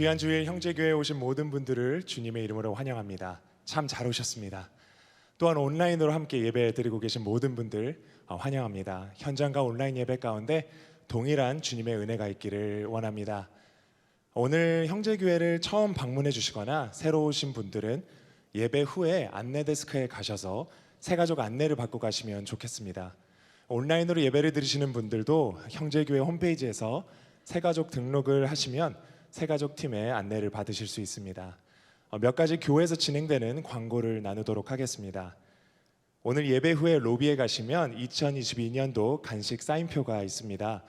귀한 주일 형제교회에 오신 모든 분들을 주님의 이름으로 환영합니다. 참 잘 오셨습니다. 또한 온라인으로 함께 예배 드리고 계신 모든 분들 환영합니다. 현장과 온라인 예배 가운데 동일한 주님의 은혜가 있기를 원합니다. 오늘 형제교회를 처음 방문해 주시거나 새로 오신 분들은 예배 후에 안내 데스크에 가셔서 새가족 안내를 받고 가시면 좋겠습니다. 온라인으로 예배를 드리시는 분들도 형제교회 홈페이지에서 새가족 등록을 하시면 새가족 팀의 안내를 받으실 수 있습니다. 몇 가지 교회에서 진행되는 광고를 나누도록 하겠습니다. 오늘 예배 후에 로비에 가시면 2022년도 간식 사인표가 있습니다.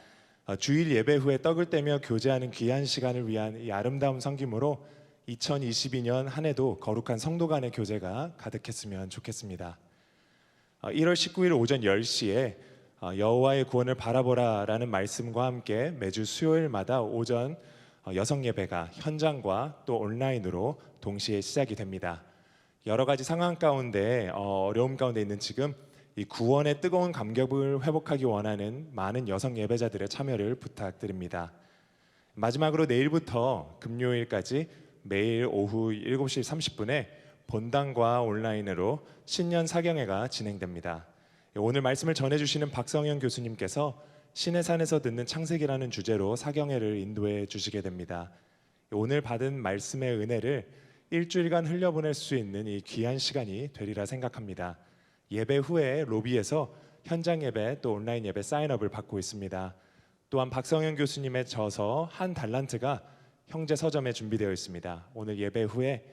주일 예배 후에 떡을 떼며 교제하는 귀한 시간을 위한 이 아름다운 섬김으로 2022년 한 해도 거룩한 성도 간의 교제가 가득했으면 좋겠습니다. 1월 19일 오전 10시에 여호와의 구원을 바라보라 라는 말씀과 함께 매주 수요일마다 오전 여성 예배가 현장과 또 온라인으로 동시에 시작이 됩니다. 여러 가지 상황 가운데 어려움 가운데 있는 지금 이 구원의 뜨거운 감격을 회복하기 원하는 많은 여성 예배자들의 참여를 부탁드립니다. 마지막으로 내일부터 금요일까지 매일 오후 7시 30분에 본당과 온라인으로 신년 사경회가 진행됩니다. 오늘 말씀을 전해주시는 박성현 교수님께서 신의 산에서 듣는 창세기라는 주제로 사경회를 인도해 주시게 됩니다. 오늘 받은 말씀의 은혜를 일주일간 흘려보낼 수 있는 이 귀한 시간이 되리라 생각합니다. 예배 후에 로비에서 현장 예배 또 온라인 예배 사인업을 받고 있습니다. 또한 박성현 교수님의 저서 한 달란트가 형제 서점에 준비되어 있습니다. 오늘 예배 후에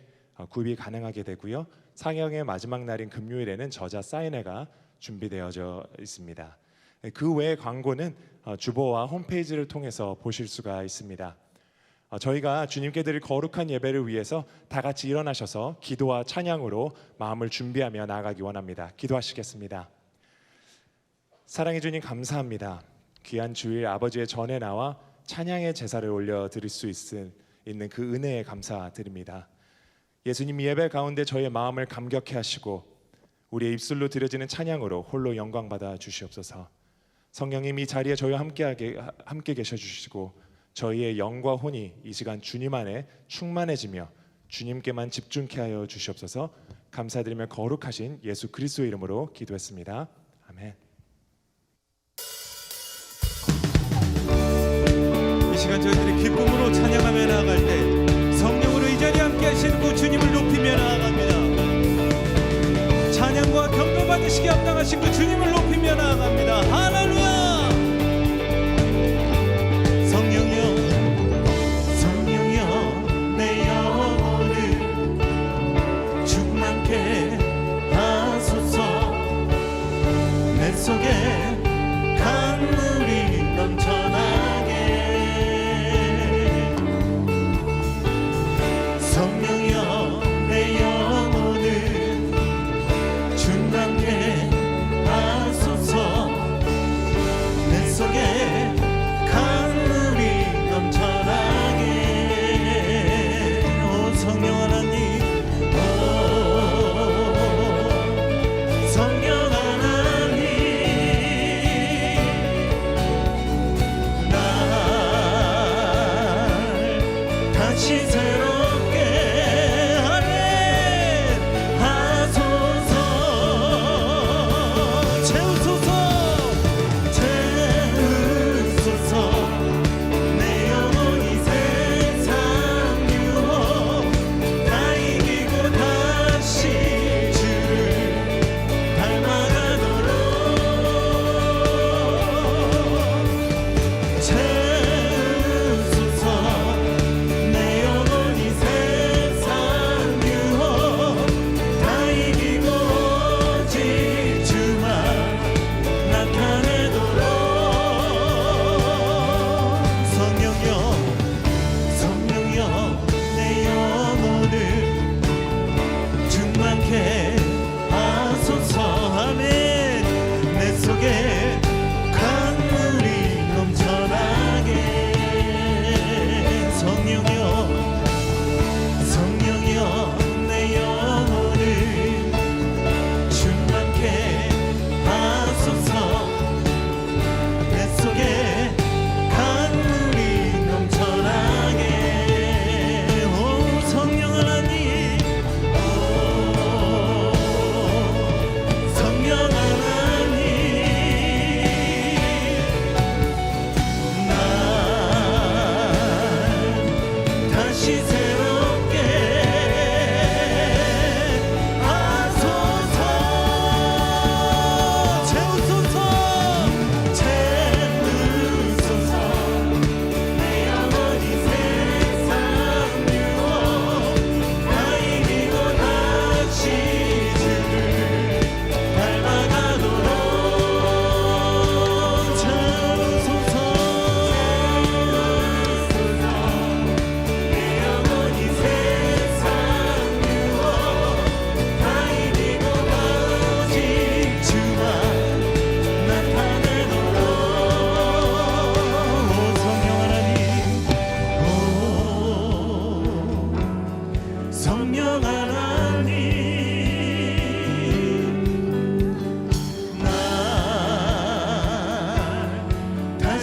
구입이 가능하게 되고요. 사경의 마지막 날인 금요일에는 저자 사인회가 준비되어져 있습니다. 그 외의 광고는 주보와 홈페이지를 통해서 보실 수가 있습니다. 저희가 주님께 드릴 거룩한 예배를 위해서 다 같이 일어나셔서 기도와 찬양으로 마음을 준비하며 나아가기 원합니다. 기도하시겠습니다. 사랑해 주님 감사합니다. 귀한 주일 아버지의 전에 나와 찬양의 제사를 올려드릴 수 있는 그 은혜에 감사드립니다. 예수님 예배 가운데 저희의 마음을 감격해 하시고 우리의 입술로 드려지는 찬양으로 홀로 영광 받아 주시옵소서. 성령님 이 자리에 저희와 함께 계셔 주시고 저희의 영과 혼이 이 시간 주님 안에 충만해지며 주님께만 집중케 하여 주시옵소서. 감사드리며 거룩하신 예수 그리스도의 이름으로 기도했습니다. 아멘. 이 시간 저희들이 기쁨으로 찬양하며 나아갈 때 성령으로 이 자리에 함께 하시는 그 주님을 높이며 나아갑니다. 찬양과 경배 받으시기 합당하신 그 주님을 높이며 나아갑니다. 할렐루야. 성령이여 내 영혼을 충만케 하소서. 내 속에 강물이 넘쳐나게. 성령이여 내 영혼을 충만케 하소서.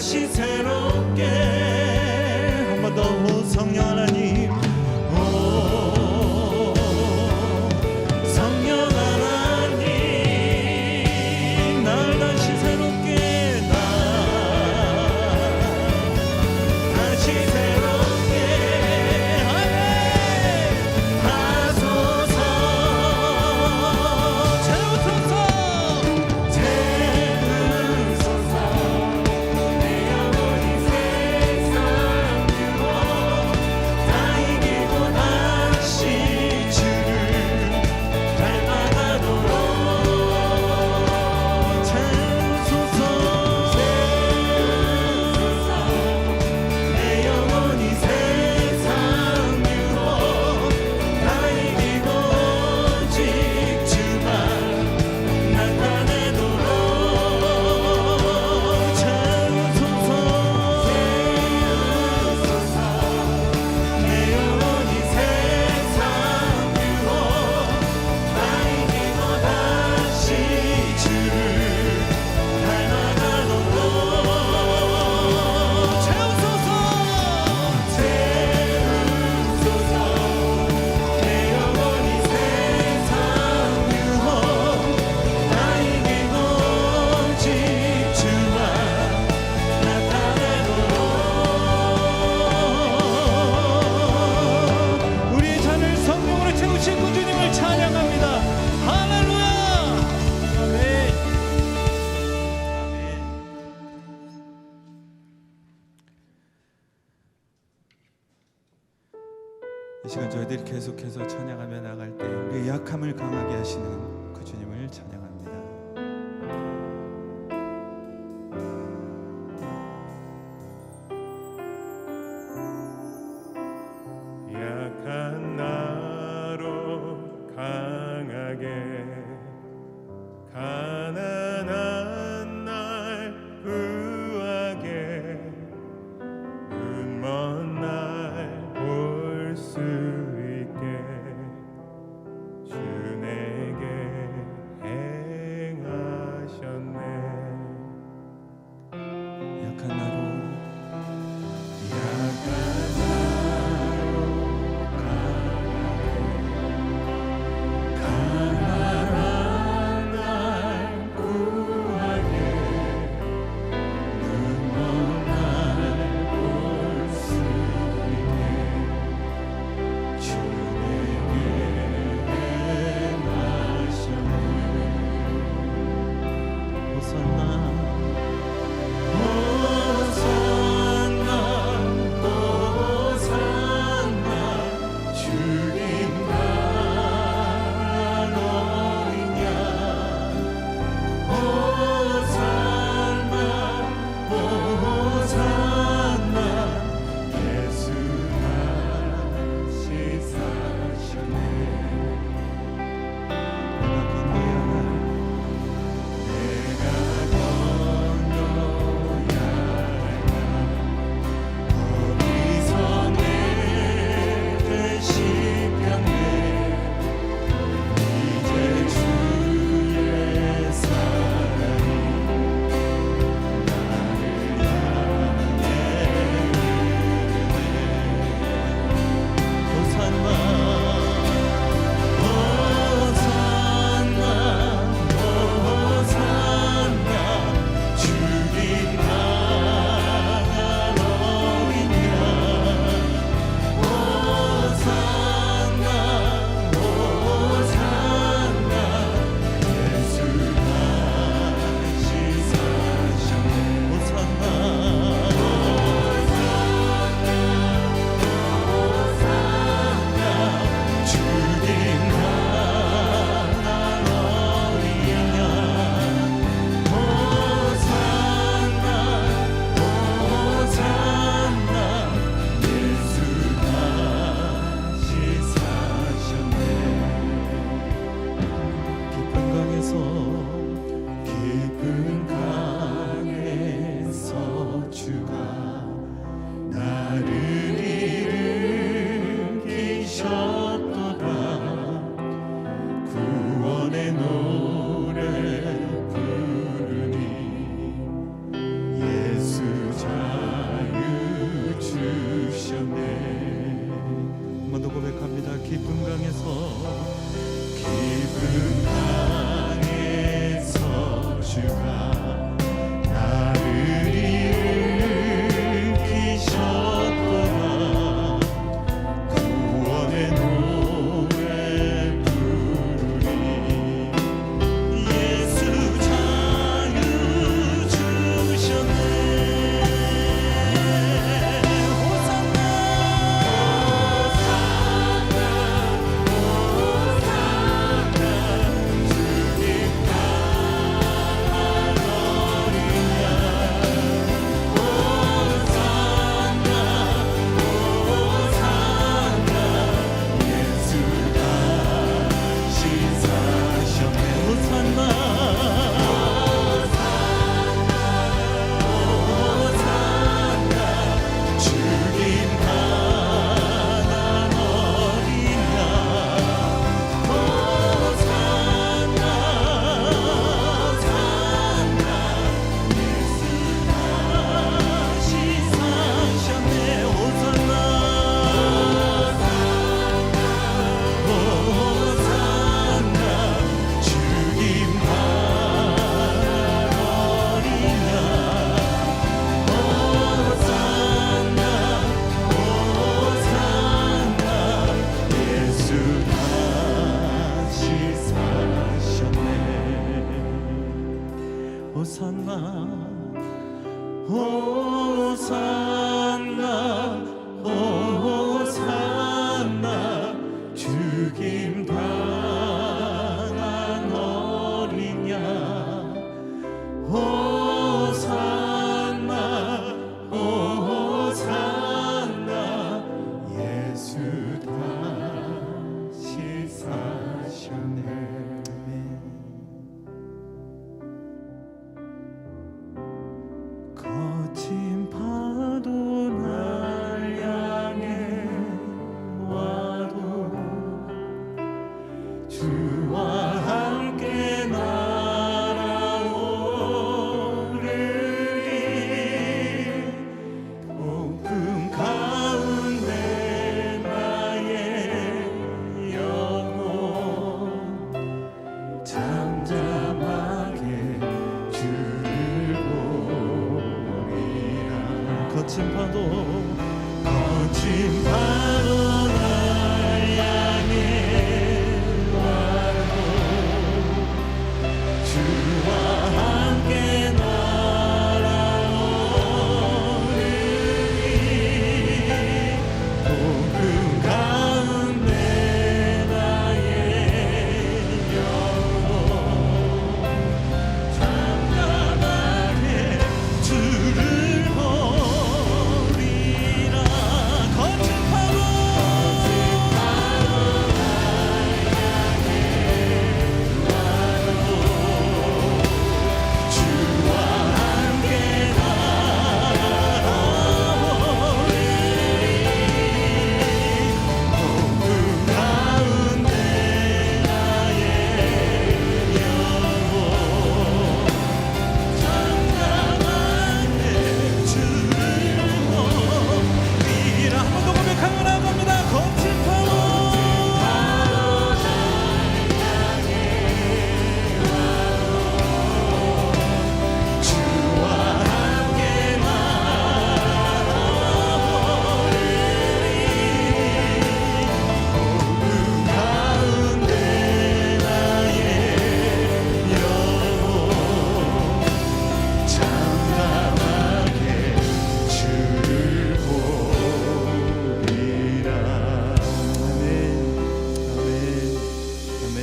다시 새롭게 한 번 더 성령 하나님 성령 하나님 날 다시 새롭게 다시 새롭게 하소서 채우소서 내 영혼이 세상 유혹 다 이기고 다시 주를 닮아가도록 채우소서 내 영혼이 세상 유혹 다 이기고 오직 주만 나타내도록 채우소서 내 영혼이 세상 유혹 다 이기고 다시 주를 닮아가도록 채우소서 내 영혼이 세상 유혹 다 이기고 오직 주만 나타내도록 우리의 잔을 성령으로 채우신 그 주님을 찬양합니다. 할렐루야. 아멘. 아멘. 이 시간 저희들이 계속해서 찬양하며 나갈 때 우리의 약함을 강하게 하시는 그 주님을 찬양합니다. 약한 나로 강하게 가난한 날 구하게 눈먼 날 볼 수 있게 주 내게 행하셨네. 약한 나로 약한 나로 가난한 날 구하게 눈먼 날 볼 수 있게 주 내게 행하셨네. 호산나 호산나 호산나 주님 나라 너희냐 호산나 호산나 예수 다시 사셨네. 내가 건너야 내가 건너야 거기서 내 대신 편에 이제 주의 사랑이 나를 향해 호산나 호산나 호산나 주님 나라 너희냐 호산나 호산나 예수 다시 사셨네. 호산나 주님 나라 너희냐 호산나 호산나 호산나 죽임 당한 어린 양 호산나 호산나 예수 다시 사셨네. 거친 파도 날 향해 와도 주와 함께 날아오르리. 폭풍 가운데 나의 영혼 잠잠하게 주를 보리라. 거친 파도 날 향해 와도 주와 함께 날아오르리. 폭풍 가운데 나의 영혼 잠잠하게 주를 보리라. 거친 파도 주와 함께 날아오르리. 폭풍 가운데 나의 영혼 잠잠하게 주를 보리라. 한 번 더 고백하고 나갑니다. 거친 파도 주와 함께 날아오르리. 폭풍 가운데 나의 영혼 잠잠하게 주를 보리라. 아멘, 아멘, 아멘.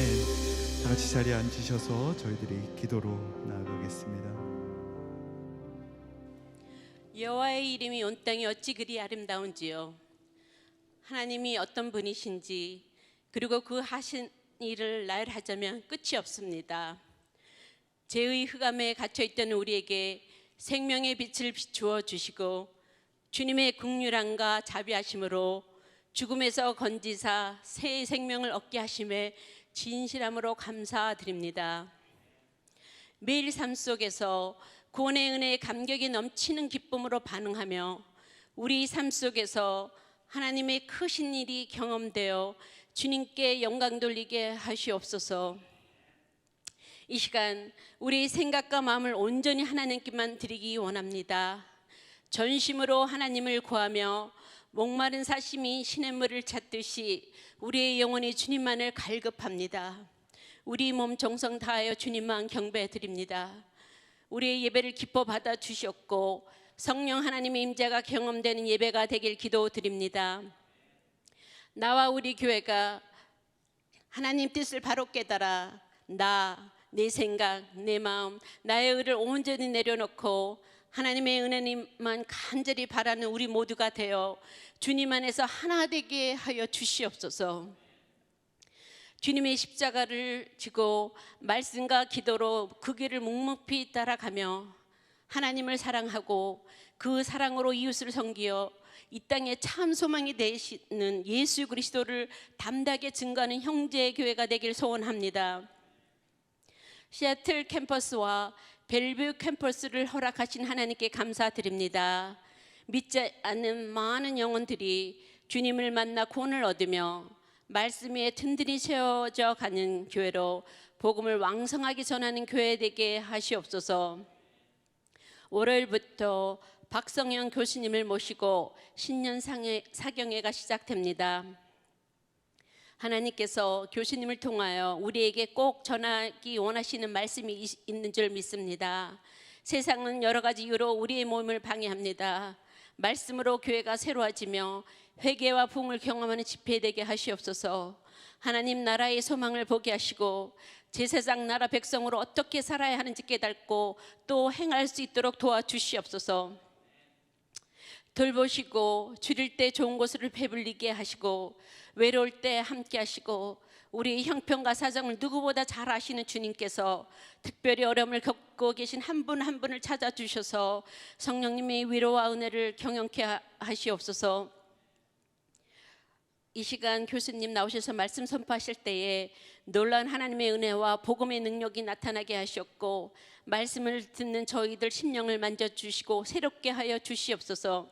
다 같이 자리에 앉으셔서 저희들이 기도로 나아가겠습니다. 여호와의 이름이 온 땅에 어찌 그리 아름다운지요. 하나님이 어떤 분이신지 그리고 그 하신 일을 나열하자면 끝이 없습니다. 죄의 흑암에 갇혀있던 우리에게 생명의 빛을 비추어 주시고 주님의 긍휼함과 자비하심으로 죽음에서 건지사 새 생명을 얻게 하심에 진실함으로 감사드립니다. 매일 삶 속에서 구원의 은혜에 감격이 넘치는 기쁨으로 반응하며 우리 삶 속에서 하나님의 크신 일이 경험되어 주님께 영광 돌리게 하시옵소서. 이 시간 우리 생각과 마음을 온전히 하나님께만 드리기 원합니다. 전심으로 하나님을 구하며 목마른 사심이 시냇물을 찾듯이 우리의 영혼이 주님만을 갈급합니다. 우리 몸 정성 다하여 주님만 경배드립니다. 우리의 예배를 기뻐 받아 주셨고 성령 하나님의 임재가 경험되는 예배가 되길 기도드립니다. 나와 우리 교회가 하나님 뜻을 바로 깨달아 내 생각, 내 마음, 나의 의를 온전히 내려놓고 하나님의 은혜님만 간절히 바라는 우리 모두가 되어 주님 안에서 하나 되게 하여 주시옵소서. 주님의 십자가를 지고 말씀과 기도로 그 길을 묵묵히 따라가며 하나님을 사랑하고 그 사랑으로 이웃을 섬기어 이 땅에 참 소망이 되시는 예수 그리스도를 담대하게 증거하는 형제의 교회가 되길 소원합니다. 시애틀 캠퍼스와 벨뷰 캠퍼스를 허락하신 하나님께 감사드립니다. 믿지 않는 많은 영혼들이 주님을 만나 구원을 얻으며 말씀 위에 든든히 세워져 가는 교회로 복음을 왕성하게 전하는 교회 되게 하시옵소서. 월요일부터 박성영 교수님을 모시고 신년 사경회가 시작됩니다. 하나님께서 교수님을 통하여 우리에게 꼭 전하기 원하시는 말씀이 있는 줄 믿습니다. 세상은 여러 가지 이유로 우리의 몸을 방해합니다. 말씀으로 교회가 새로워지며 회개와 부흥을 경험하는 집회되게 하시옵소서. 하나님 나라의 소망을 보게 하시고 제사장 나라 백성으로 어떻게 살아야 하는지 깨닫고 또 행할 수 있도록 도와주시옵소서. 돌보시고 줄일 때 좋은 곳으로 배불리게 하시고 외로울 때 함께 하시고 우리의 형편과 사정을 누구보다 잘 아시는 주님께서 특별히 어려움을 겪고 계신 한 분 한 분을 찾아주셔서 성령님의 위로와 은혜를 경영케 하시옵소서. 이 시간 교수님 나오셔서 말씀 선포하실 때에 놀라운 하나님의 은혜와 복음의 능력이 나타나게 하셨고 말씀을 듣는 저희들 심령을 만져주시고 새롭게 하여 주시옵소서.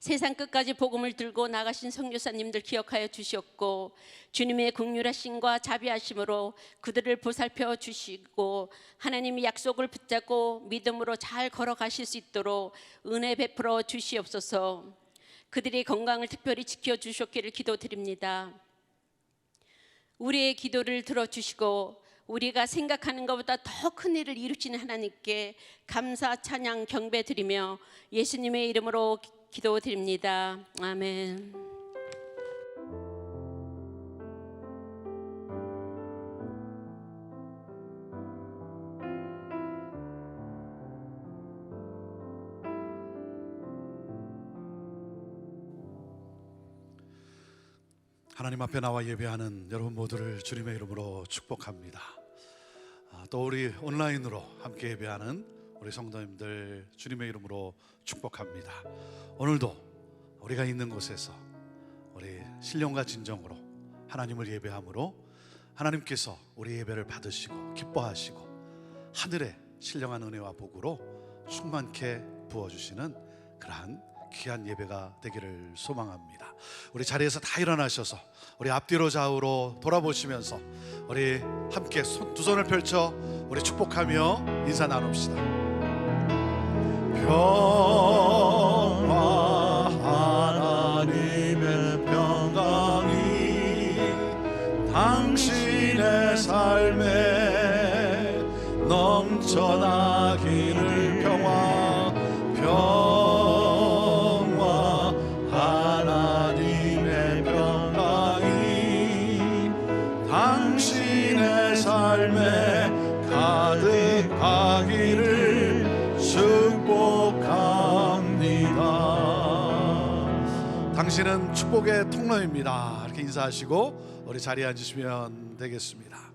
세상 끝까지 복음을 들고 나가신 선교사님들 기억하여 주셨고 주님의 긍휼하심과 자비하심으로 그들을 보살펴 주시고 하나님의 약속을 붙잡고 믿음으로 잘 걸어가실 수 있도록 은혜 베풀어 주시옵소서. 그들의 건강을 특별히 지켜주셨기를 기도드립니다. 우리의 기도를 들어주시고 우리가 생각하는 것보다 더 큰 일을 이루시는 하나님께 감사 찬양 경배드리며 예수님의 이름으로 기도드립니다. 아멘. 하나님 앞에 나와 예배하는 여러분 모두를 주님의 이름으로 축복합니다. 또 우리 온라인으로 함께 예배하는 우리 성도님들 주님의 이름으로 축복합니다. 오늘도 우리가 있는 곳에서 우리 신령과 진정으로 하나님을 예배함으로 하나님께서 우리 예배를 받으시고 기뻐하시고 하늘의 신령한 은혜와 복으로 충만케 부어주시는 그러한 귀한 예배가 되기를 소망합니다. 우리 자리에서 다 일어나셔서 우리 앞뒤로 좌우로 돌아보시면서 우리 함께 두 손을 펼쳐 우리 축복하며 인사 나눕시다. 평화 하나님의 평강이 당신의 삶에 넘쳐나기를. 평화 하나님의 평강이 당신의 삶에 가득하기를 축복합니다. 당신은 축복의 통로입니다. 이렇게 인사하시고 우리 자리에 앉으시면 되겠습니다.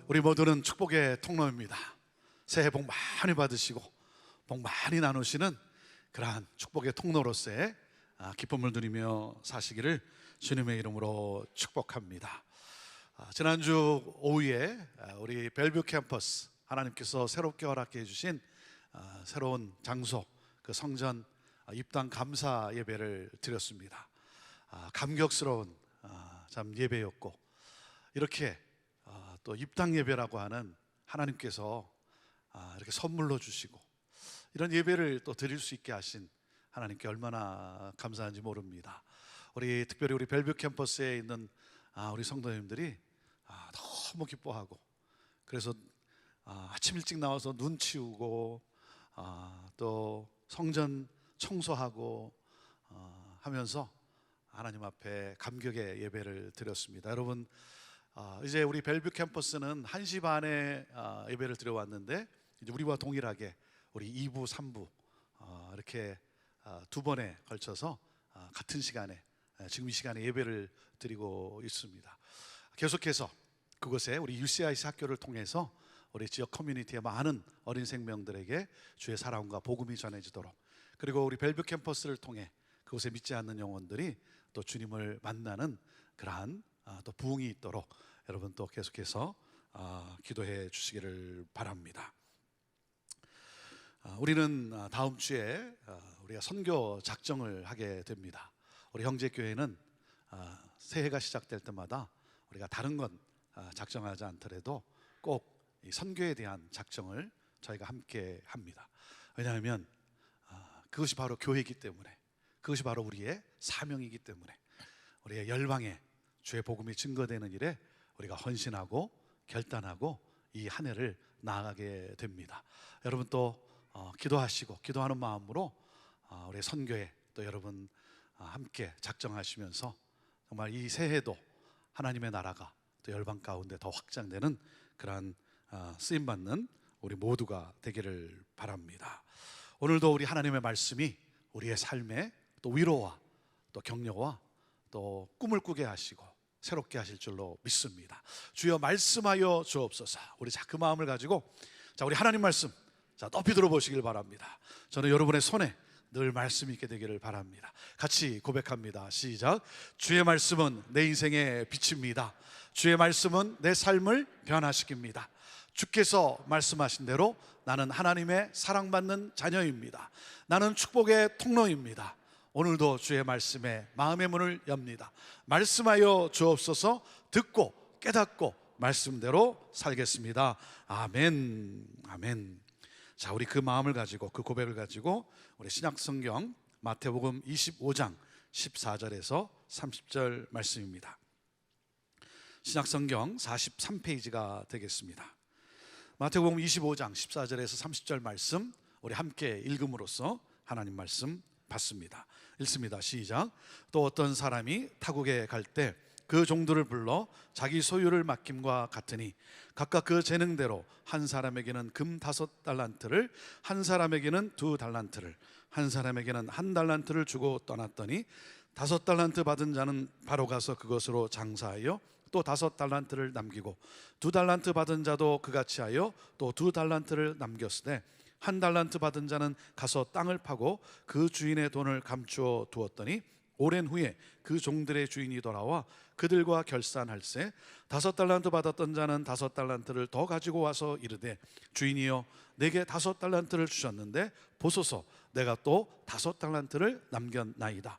우리 모두는 축복의 통로입니다. 새해 복 많이 받으시고 복 많이 나누시는 그러한 축복의 통로로서의 기쁨을 누리며 사시기를 주님의 이름으로 축복합니다. 지난주 오후에 우리 벨뷰 캠퍼스 하나님께서 새롭게 허락해 주신 새로운 장소 그 성전 입당 감사 예배를 드렸습니다. 감격스러운 참 예배였고 이렇게 또 입당 예배라고 하는 하나님께서 이렇게 선물로 주시고 이런 예배를 또 드릴 수 있게 하신 하나님께 얼마나 감사한지 모릅니다. 특별히 우리 벨뷰 캠퍼스에 있는 우리 성도님들이 너무 기뻐하고 그래서 아침 일찍 나와서 눈 치우고 또 성전 청소하고 하면서 하나님 앞에 감격의 예배를 드렸습니다. 여러분 이제 우리 벨뷰 캠퍼스는 1시 반에 예배를 드려왔는데 이제 우리와 동일하게 우리 2부, 3부 이렇게 두 번에 걸쳐서 같은 시간에 지금 이 시간에 예배를 드리고 있습니다. 계속해서 그곳에 우리 UCIC 학교를 통해서 우리 지역 커뮤니티의 많은 어린 생명들에게 주의 사랑과 복음이 전해지도록 그리고 우리 벨뷰 캠퍼스를 통해 그곳에 믿지 않는 영혼들이 또 주님을 만나는 그러한 또 부흥이 있도록 여러분 또 계속해서 기도해 주시기를 바랍니다. 우리는 다음 주에 우리가 선교 작정을 하게 됩니다. 우리 형제교회는 새해가 시작될 때마다 우리가 다른 건 작정하지 않더라도 꼭 이 선교에 대한 작정을 저희가 함께 합니다. 왜냐하면 그것이 바로 교회이기 때문에 그것이 바로 우리의 사명이기 때문에 우리의 열방에 주의 복음이 증거되는 일에 우리가 헌신하고 결단하고 이 한 해를 나아가게 됩니다. 여러분 또 기도하시고 기도하는 마음으로 우리 선교회 또 여러분 함께 작정하시면서 정말 이 새해도 하나님의 나라가 또 열방 가운데 더 확장되는 그러한 쓰임 받는 우리 모두가 되기를 바랍니다. 오늘도 우리 하나님의 말씀이 우리의 삶에 또 위로와 또 격려와 또 꿈을 꾸게 하시고 새롭게 하실 줄로 믿습니다. 주여 말씀하여 주옵소서. 우리 자 그 마음을 가지고 자 우리 하나님 말씀 자 높이 들어보시길 바랍니다. 저는 여러분의 손에 늘 말씀이 있게 되기를 바랍니다. 같이 고백합니다. 시작. 주의 말씀은 내 인생의 빛입니다. 주의 말씀은 내 삶을 변화시킵니다. 주께서 말씀하신 대로 나는 하나님의 사랑받는 자녀입니다. 나는 축복의 통로입니다. 오늘도 주의 말씀에 마음의 문을 엽니다. 말씀하여 주옵소서. 듣고 깨닫고 말씀대로 살겠습니다. 아멘. 아멘. 자, 우리 그 마음을 가지고 그 고백을 가지고 우리 신약성경 마태복음 25장 14절에서 30절 말씀입니다. 신약성경 43페이지가 되겠습니다. 마태복음 25장 14절에서 30절 말씀 우리 함께 읽음으로써 하나님 말씀 받습니다. 읽습니다. 시작. 또 어떤 사람이 타국에 갈 때 그 종들을 불러 자기 소유를 맡김과 같으니 각각 그 재능대로 한 사람에게는 금 5달란트를, 한 사람에게는 2달란트를, 한 사람에게는 1달란트를 주고 떠났더니 5달란트 받은 자는 바로 가서 그것으로 장사하여 또 5달란트를 남기고 2달란트 받은 자도 그같이 하여 또 2달란트를 남겼으되 1달란트 받은 자는 가서 땅을 파고 그 주인의 돈을 감추어 두었더니 오랜 후에 그 종들의 주인이 돌아와 그들과 결산할세 5달란트 받았던 자는 5달란트를 더 가지고 와서 이르되 주인이여 내게 5달란트를 주셨는데 보소서 내가 또 5달란트를 남겼나이다.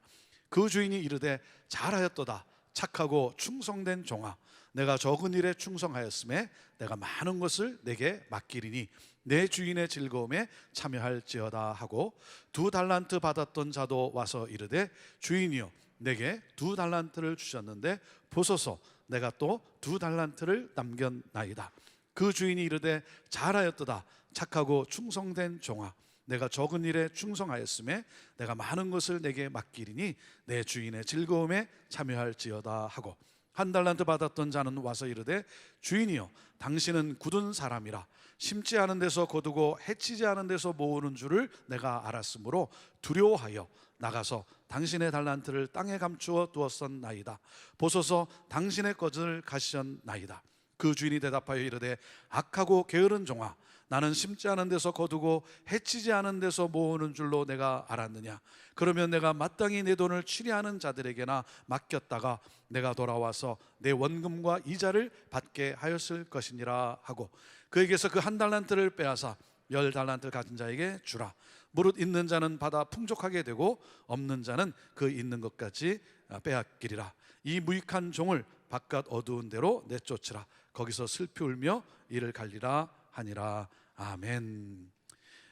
그 주인이 이르되 잘하였도다 착하고 충성된 종아 내가 적은 일에 충성하였음에 내가 많은 것을 내게 맡기리니 내 주인의 즐거움에 참여할지어다 하고 2달란트 받았던 자도 와서 이르되 주인이여 내게 2달란트를 주셨는데 보소서 내가 또 2달란트를 남겼나이다. 그 주인이 이르되 잘하였도다 착하고 충성된 종아 내가 적은 일에 충성하였음에 내가 많은 것을 내게 맡기리니 내 주인의 즐거움에 참여할지어다 하고 1달란트 받았던 자는 와서 이르되 주인이여 당신은 굳은 사람이라 심지 않은 데서 거두고 해치지 않은 데서 모으는 줄을 내가 알았으므로 두려워하여 나가서 당신의 달란트를 땅에 감추어 두었었나이다. 보소서 당신의 것을 가시었나이다. 그 주인이 대답하여 이르되 악하고 게으른 종아 나는 심지 않은 데서 거두고 해치지 않은 데서 모으는 줄로 내가 알았느냐. 그러면 내가 마땅히 내 돈을 취리하는 자들에게나 맡겼다가 내가 돌아와서 내 원금과 이자를 받게 하였을 것이니라 하고 그에게서 그 1달란트를 빼앗아 10달란트 가진 자에게 주라. 무릇 있는 자는 받아 풍족하게 되고 없는 자는 그 있는 것까지 빼앗기리라. 이 무익한 종을 바깥 어두운 데로 내쫓으라. 거기서 슬피 울며 이를 갈리라 하니라. 아멘.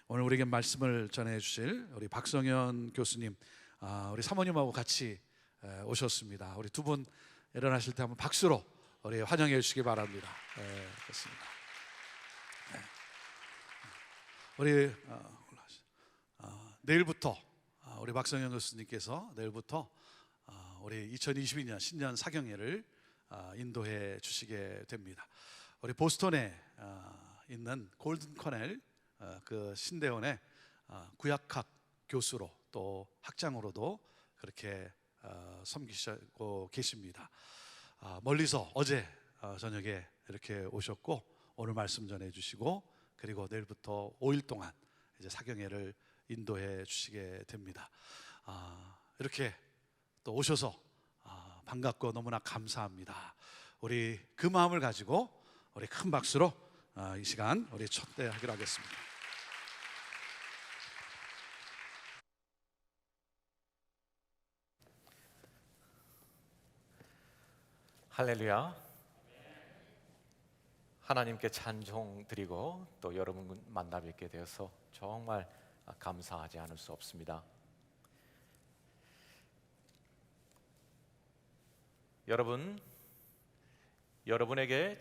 오늘 우리에게 말씀을 전해 주실 우리 박성현 교수님 우리 사모님하고 같이 오셨습니다. 우리 두 분 일어나실 때 한번 박수로 우리 환영해 주시기 바랍니다. 그렇습니다. 우리 내일부터 우리 박성현 교수님께서 내일부터 우리 2022년 신년 사경회를 인도해 주시게 됩니다. 우리 보스턴에 있는 골든 커넬 그 신대원의 구약학 교수로 또 학장으로도 그렇게 섬기시고 계십니다. 멀리서 어제 저녁에 이렇게 오셨고 오늘 말씀 전해 주시고 그리고 내일부터 5일 동안 이제 사경회를 인도해 주시게 됩니다. 이렇게 또 오셔서 반갑고 너무나 감사합니다. 우리 그 마음을 가지고 우리 큰 박수로 이 시간 우리 첫대하기로 하겠습니다. 할렐루야. 하나님께 찬송 드리고 또 여러분 만나 뵙게 되어서 정말 감사하지 않을 수 없습니다. 여러분, 여러분에게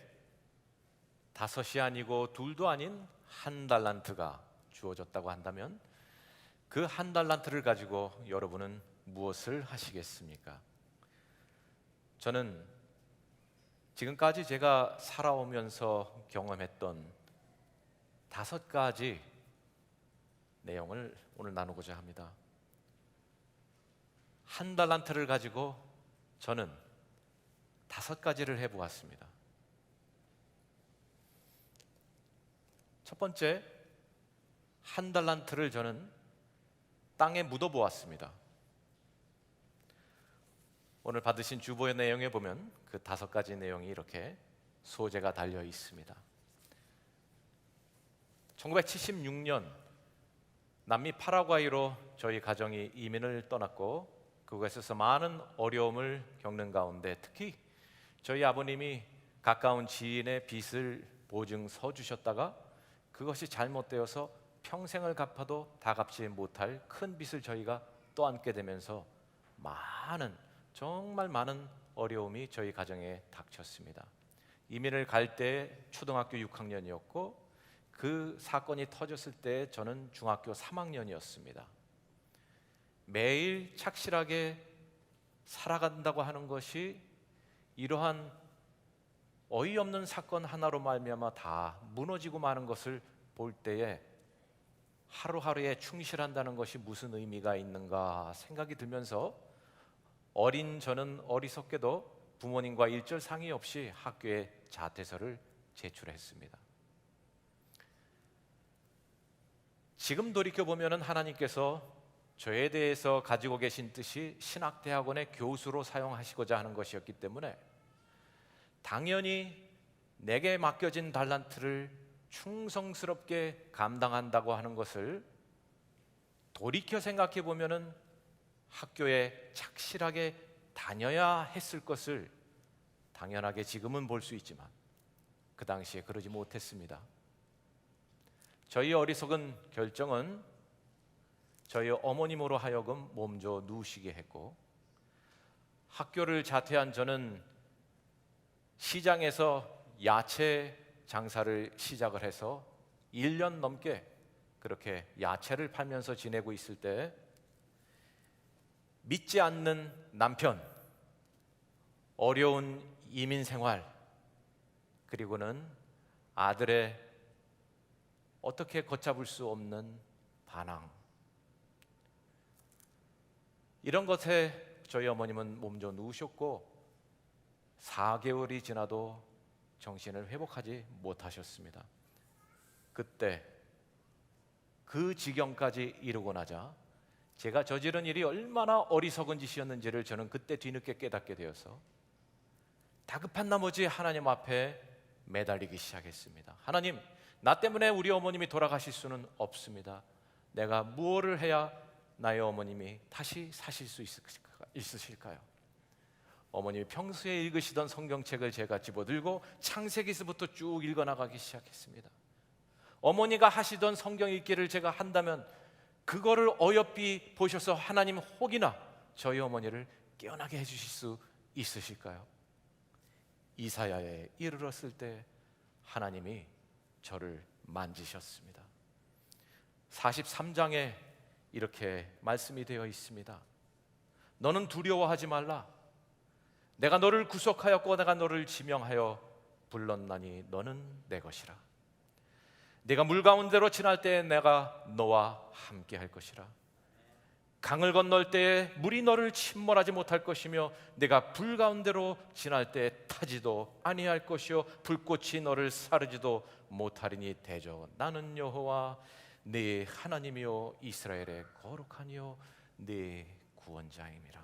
5이 아니고 2도 아닌 1달란트가 주어졌다고 한다면 그 1달란트를 가지고 여러분은 무엇을 하시겠습니까? 저는 지금까지 제가 살아오면서 경험했던 5가지 내용을 오늘 나누고자 합니다. 1달란트를 가지고 저는 5가지를 해보았습니다. 첫 번째, 1달란트를 저는 땅에 묻어보았습니다. 오늘 받으신 주보의 내용에 보면 그 5가지 내용이 이렇게 소재가 달려 있습니다. 1976년 남미 파라과이로 저희 가정이 이민을 떠났고 그곳에서 많은 어려움을 겪는 가운데 특히 저희 아버님이 가까운 지인의 빚을 보증 서주셨다가 그것이 잘못되어서 평생을 갚아도 다 갚지 못할 큰 빚을 저희가 떠안게 되면서 정말 많은 어려움이 저희 가정에 닥쳤습니다. 이민을 갈 때 초등학교 6학년이었고 그 사건이 터졌을 때 저는 중학교 3학년이었습니다. 매일 착실하게 살아간다고 하는 것이 이러한 어이없는 사건 하나로 말미암아 다 무너지고 마는 것을 볼 때에 하루하루에 충실한다는 것이 무슨 의미가 있는가 생각이 들면서 어린 저는 어리석게도 부모님과 일절 상의 없이 학교에 자퇴서를 제출했습니다. 지금 돌이켜보면 하나님께서 저에 대해서 가지고 계신 뜻이 신학대학원의 교수로 사용하시고자 하는 것이었기 때문에 당연히 내게 맡겨진 달란트를 충성스럽게 감당한다고 하는 것을 돌이켜 생각해 보면은 학교에 착실하게 다녀야 했을 것을 당연하게 지금은 볼 수 있지만 그 당시에 그러지 못했습니다. 저희 어리석은 결정은 저희 어머님으로 하여금 몸져 누우시게 했고 학교를 자퇴한 저는 시장에서 야채 장사를 시작을 해서 1년 넘게 그렇게 야채를 팔면서 지내고 있을 때 믿지 않는 남편, 어려운 이민 생활, 그리고는 아들의 어떻게 걷잡을 수 없는 반항, 이런 것에 저희 어머님은 몸져 누우셨고 4개월이 지나도 정신을 회복하지 못하셨습니다. 그때 그 지경까지 이르고 나자 제가 저지른 일이 얼마나 어리석은 짓이었는지를 저는 그때 뒤늦게 깨닫게 되어서 다급한 나머지 하나님 앞에 매달리기 시작했습니다. 하나님, 나 때문에 우리 어머님이 돌아가실 수는 없습니다. 내가 무엇을 해야 나의 어머님이 다시 사실 수 있으실까요? 어머님이 평소에 읽으시던 성경책을 제가 집어들고 창세기서부터 쭉 읽어나가기 시작했습니다. 어머니가 하시던 성경 읽기를 제가 한다면 그거를 어여삐 보셔서 하나님 혹이나 저희 어머니를 깨어나게 해주실 수 있으실까요? 이사야에 이르렀을 때 하나님이 저를 만지셨습니다. 43장에 이렇게 말씀이 되어 있습니다. 너는 두려워하지 말라. 내가 너를 구속하였고 내가 너를 지명하여 불렀나니 너는 내 것이라. 네가 물 가운데로 지날 때에 내가 너와 함께 할 것이라. 강을 건널 때에 물이 너를 침몰하지 못할 것이며 네가 불 가운데로 지날 때에 타지도 아니할 것이요 불꽃이 너를 사르지도 못하리니 대저 나는 여호와 네 하나님이요 이스라엘의 거룩하니요 네 구원자임이라.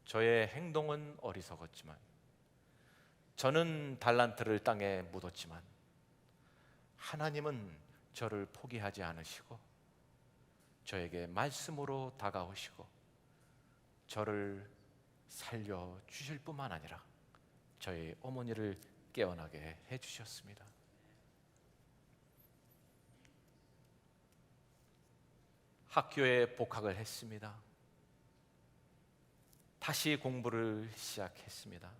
저의 행동은 어리석었지만 저는 달란트를 땅에 묻었지만 하나님은 저를 포기하지 않으시고 저에게 말씀으로 다가오시고 저를 살려주실 뿐만 아니라 저희 어머니를 깨어나게 해주셨습니다. 학교에 복학을 했습니다. 다시 공부를 시작했습니다.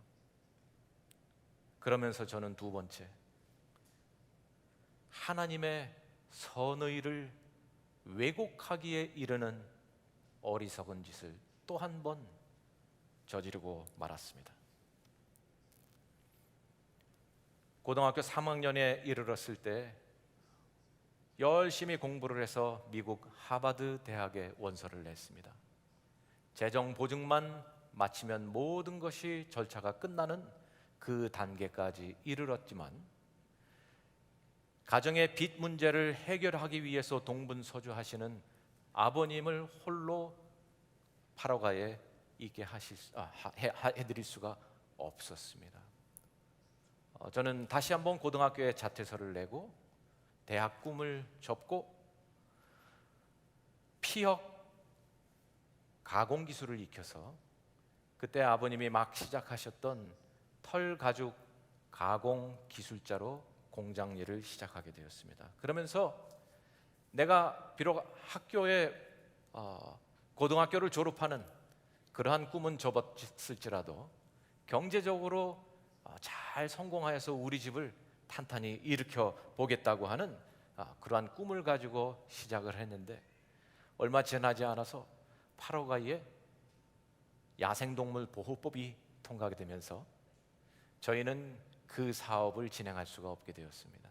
그러면서 저는 두 번째, 하나님의 선의를 왜곡하기에 이르는 어리석은 짓을 또 한 번 저지르고 말았습니다. 고등학교 3학년에 이르렀을 때 열심히 공부를 해서 미국 하버드 대학에 원서를 냈습니다. 재정 보증만 마치면 모든 것이 절차가 끝나는 그 단계까지 이르렀지만 가정의 빚 문제를 해결하기 위해서 동분서주하시는 아버님을 홀로 파라과이에 있게 해드릴 수가 없었습니다. 저는 다시 한번 고등학교에 자퇴서를 내고 대학 꿈을 접고 피혁 가공 기술을 익혀서 그때 아버님이 막 시작하셨던 털 가죽 가공 기술자로 공장 일을 시작하게 되었습니다. 그러면서 내가 비록 학교에 고등학교를 졸업하는 그러한 꿈은 접었을지라도 경제적으로 잘 성공하여서 우리 집을 탄탄히 일으켜 보겠다고 하는 그러한 꿈을 가지고 시작을 했는데 얼마 지나지 않아서 파라과이에 야생동물 보호법이 통과가 되면서 저희는 그 사업을 진행할 수가 없게 되었습니다.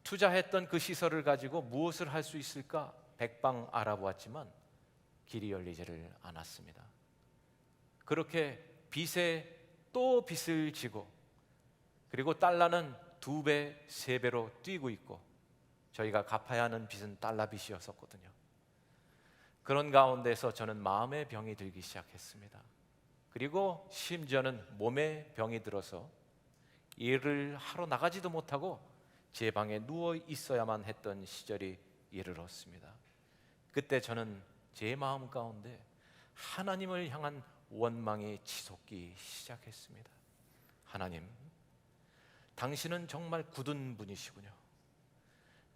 투자했던 그 시설을 가지고 무엇을 할 수 있을까 백방 알아보았지만 길이 열리지를 않았습니다. 그렇게 빚에 또 빚을 지고 그리고 달러는 2배, 3배로 뛰고 있고 저희가 갚아야 하는 빚은 달러 빚이었었거든요. 그런 가운데서 저는 마음의 병이 들기 시작했습니다. 그리고 심지어는 몸에 병이 들어서 일을 하러 나가지도 못하고 제 방에 누워 있어야만 했던 시절이 이르렀습니다. 그때 저는 제 마음 가운데 하나님을 향한 원망이 치솟기 시작했습니다. 하나님, 당신은 정말 굳은 분이시군요.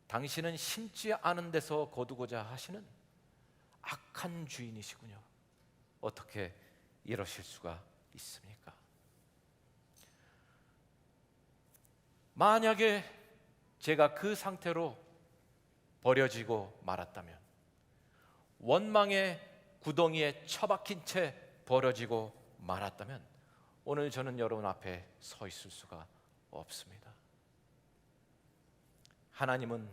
당신은 심지 않은 데서 거두고자 하시는 악한 주인이시군요. 어떻게 이러실 수가 있습니까? 만약에 제가 그 상태로 버려지고 말았다면, 원망의 구덩이에 처박힌 채 버려지고 말았다면 오늘 저는 여러분 앞에 서 있을 수가 없습니다. 하나님은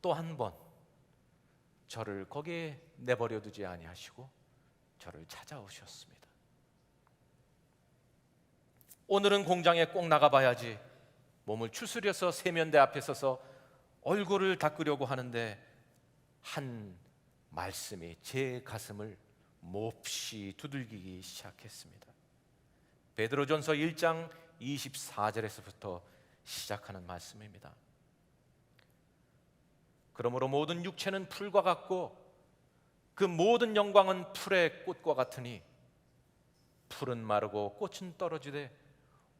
또 한 번 저를 거기에 내버려 두지 아니하시고 저를 찾아오셨습니다. 오늘은 공장에 꼭 나가봐야지 몸을 추스려서 세면대 앞에 서서 얼굴을 닦으려고 하는데 한 말씀이 제 가슴을 몹시 두들기기 시작했습니다. 베드로전서 1장 24절에서부터 시작하는 말씀입니다. 그러므로 모든 육체는 풀과 같고 그 모든 영광은 풀의 꽃과 같으니 풀은 마르고 꽃은 떨어지되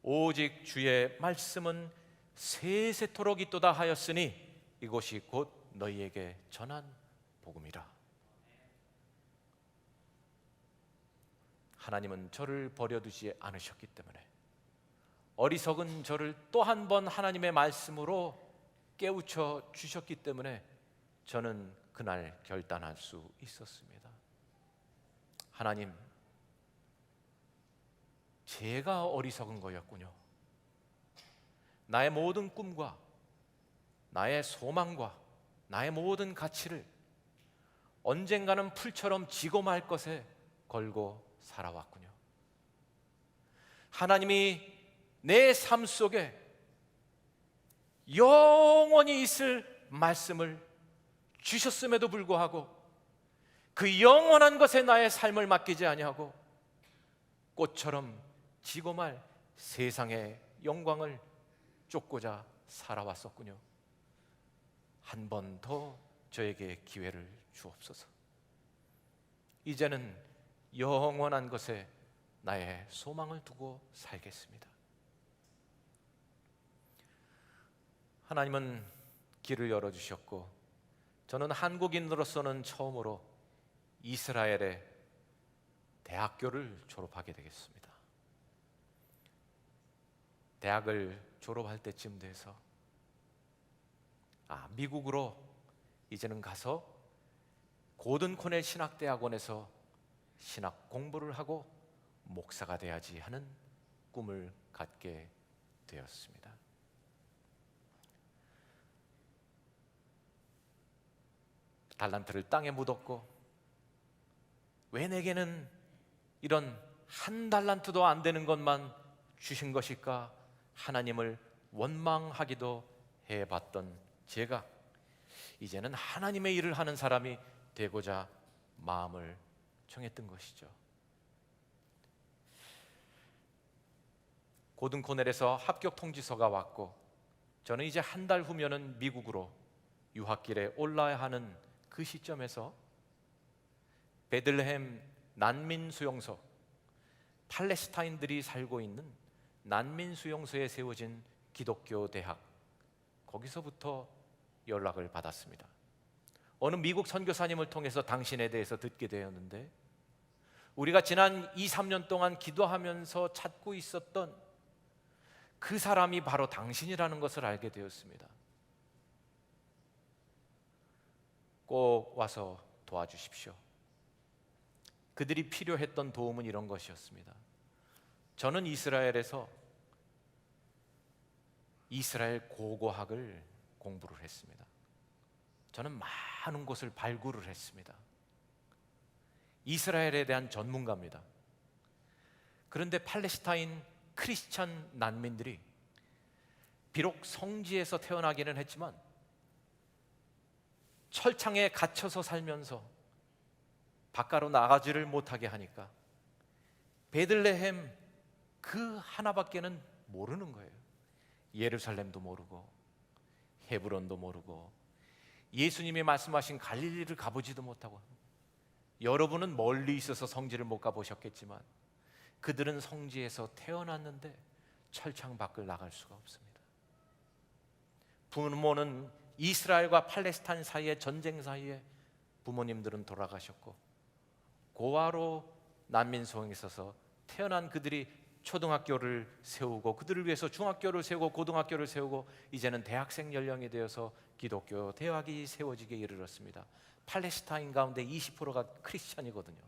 오직 주의 말씀은 세세토록 있도다 하였으니 이것이 곧 너희에게 전한 복음이라. 하나님은 저를 버려두지 않으셨기 때문에 어리석은 저를 또 한 번 하나님의 말씀으로 깨우쳐 주셨기 때문에 저는 그날 결단할 수 있었습니다. 하나님, 제가 어리석은 거였군요. 나의 모든 꿈과 나의 소망과 나의 모든 가치를 언젠가는 풀처럼 지고 말 것에 걸고 살아왔군요. 하나님이 내 삶 속에 영원히 있을 말씀을 주셨음에도 불구하고 그 영원한 것에 나의 삶을 맡기지 아니하고 꽃처럼 지고 말 세상의 영광을 쫓고자 살아왔었군요. 한 번 더 저에게 기회를 주옵소서. 이제는 영원한 것에 나의 소망을 두고 살겠습니다. 하나님은 길을 열어주셨고 저는 한국인으로서는 처음으로 이스라엘의 대학교를 졸업하게 되겠습니다. 대학을 졸업할 때쯤 돼서 미국으로 이제는 가서 고든 코넬 신학대학원에서 신학 공부를 하고 목사가 돼야지 하는 꿈을 갖게 되었습니다. 달란트를 땅에 묻었고, 왜 내게는 이런 한 달란트도 안 되는 것만 주신 것일까 하나님을 원망하기도 해봤던 제가 이제는 하나님의 일을 하는 사람이 되고자 마음을 정했던 것이죠. 고든 코넬에서 합격 통지서가 왔고, 저는 이제 한 달 후면은 미국으로 유학길에 올라야 하는 그 시점에서 베들레헴 난민 수용소, 팔레스타인들이 살고 있는 난민 수용소에 세워진 기독교 대학, 거기서부터 연락을 받았습니다. 어느 미국 선교사님을 통해서 당신에 대해서 듣게 되었는데, 우리가 지난 2, 3년 동안 기도하면서 찾고 있었던 그 사람이 바로 당신이라는 것을 알게 되었습니다. 꼭 와서 도와주십시오. 그들이 필요했던 도움은 이런 것이었습니다. 저는 이스라엘에서 이스라엘 고고학을 공부를 했습니다. 저는 많은 곳을 발굴을 했습니다. 이스라엘에 대한 전문가입니다. 그런데 팔레스타인 크리스천 난민들이 비록 성지에서 태어나기는 했지만 철창에 갇혀서 살면서 바깥으로 나가지를 못하게 하니까 베들레헴 그 하나밖에는 모르는 거예요. 예루살렘도 모르고 헤브론도 모르고 예수님이 말씀하신 갈릴리를 가보지도 못하고, 여러분은 멀리 있어서 성지를 못 가보셨겠지만 그들은 성지에서 태어났는데 철창 밖을 나갈 수가 없습니다. 부모는 이스라엘과 팔레스타인 사이의 전쟁 사이에 부모님들은 돌아가셨고, 고아로 난민 소행에 있어서 태어난 그들이 초등학교를 세우고, 그들을 위해서 중학교를 세우고 고등학교를 세우고, 이제는 대학생 연령이 되어서 기독교 대학이 세워지게 이르렀습니다. 팔레스타인 가운데 20%가 크리스찬이거든요.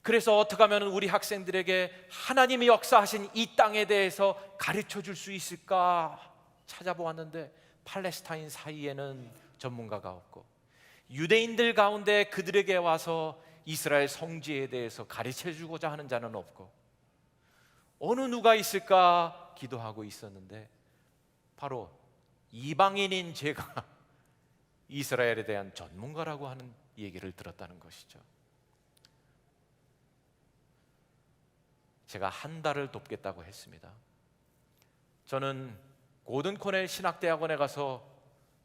그래서 어떻게 하면 우리 학생들에게 하나님이 역사하신 이 땅에 대해서 가르쳐 줄 수 있을까 찾아보았는데, 팔레스타인 사이에는 전문가가 없고, 유대인들 가운데 그들에게 와서 이스라엘 성지에 대해서 가르쳐 주고자 하는 자는 없고, 어느 누가 있을까 기도하고 있었는데, 바로 이방인인 제가 이스라엘에 대한 전문가라고 하는 얘기를 들었다는 것이죠. 제가 한 달을 돕겠다고 했습니다. 저는 고든 코넬 신학대학원에 가서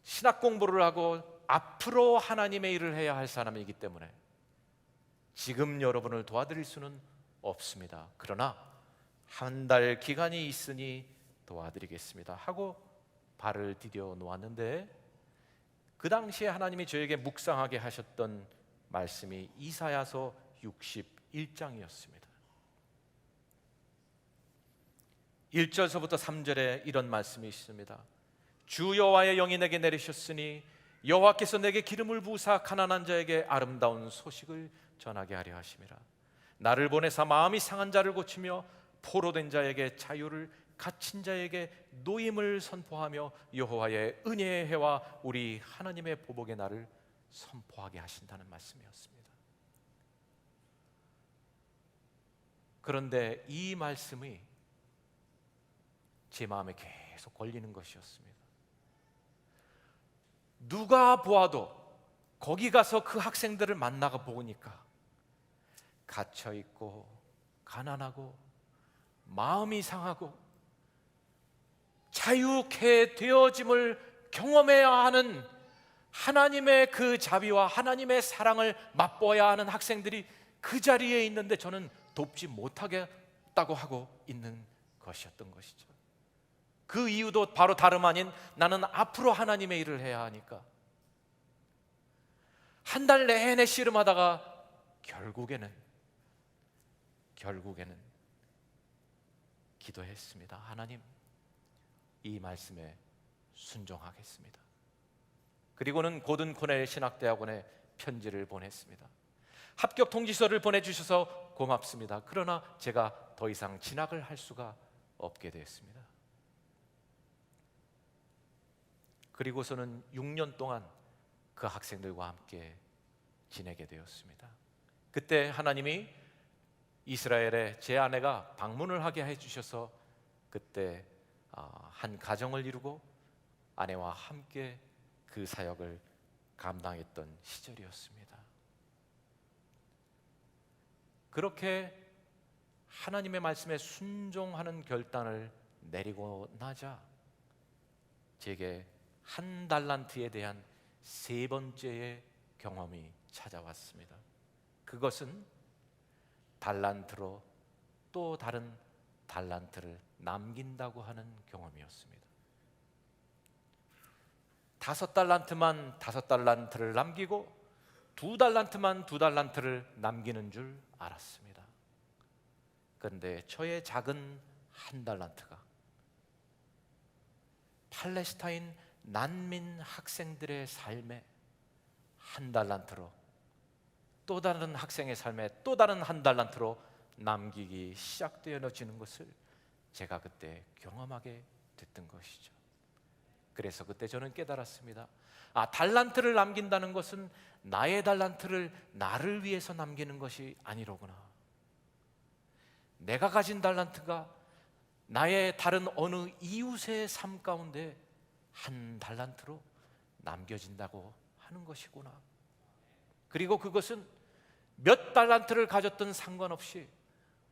신학 공부를 하고 앞으로 하나님의 일을 해야 할 사람이기 때문에 지금 여러분을 도와드릴 수는 없습니다. 그러나 한 달 기간이 있으니 도와드리겠습니다 하고 발을 디뎌 놓았는데, 그 당시에 하나님이 저에게 묵상하게 하셨던 말씀이 이사야서 61장이었습니다. 1절서부터 3절에 이런 말씀이 있습니다. 주 여호와의 영이 내게 내리셨으니 여호와께서 내게 기름을 부으사 가난한 자에게 아름다운 소식을 전하게 하려 하심이라. 나를 보내사 마음이 상한 자를 고치며 포로된 자에게 자유를, 갇힌 자에게 노임을 선포하며 여호와의 은혜의 해와 우리 하나님의 보복의 날을 선포하게 하신다는 말씀이었습니다. 그런데 이 말씀이 제 마음에 계속 걸리는 것이었습니다. 누가 보아도 거기 가서 그 학생들을 만나가 보니까 갇혀 있고 가난하고 마음이 상하고 자유케 되어짐을 경험해야 하는 하나님의 그 자비와 하나님의 사랑을 맛보아야 하는 학생들이 그 자리에 있는데 저는 돕지 못하겠다고 하고 있는 것이었던 것이죠. 그 이유도 바로 다름 아닌 나는 앞으로 하나님의 일을 해야 하니까 한 달 내내 씨름하다가 결국에는 기도했습니다. 하나님, 이 말씀에 순종하겠습니다. 그리고는 고든 코넬 신학대학원에 편지를 보냈습니다. 합격 통지서를 보내주셔서 고맙습니다. 그러나 제가 더 이상 진학을 할 수가 없게 되었습니다. 그리고서는 6년 동안 그 학생들과 함께 지내게 되었습니다. 그때 하나님이 이스라엘에 제 아내가 방문을 하게 해주셔서 그때 한 가정을 이루고 아내와 함께 그 사역을 감당했던 시절이었습니다. 그렇게 하나님의 말씀에 순종하는 결단을 내리고 나자 제게 한 달란트에 대한 세 번째의 경험이 찾아왔습니다. 그것은 달란트로 또 다른 달란트를 남긴다고 하는 경험이었습니다. 5달란트만 5달란트를 남기고 2달란트만 2달란트를 남기는 줄 알았습니다. 그런데 저의 작은 한 달란트가 팔레스타인 난민 학생들의 삶에 한 달란트로, 또 다른 학생의 삶에 또 다른 한 달란트로 남기기 시작되어지는 것을 제가 그때 경험하게 됐던 것이죠. 그래서 그때 저는 깨달았습니다. 달란트를 남긴다는 것은 나의 달란트를 나를 위해서 남기는 것이 아니로구나. 내가 가진 달란트가 나의 다른 어느 이웃의 삶 가운데 한 달란트로 남겨진다고 하는 것이구나. 그리고 그것은 몇 달란트를 가졌든 상관없이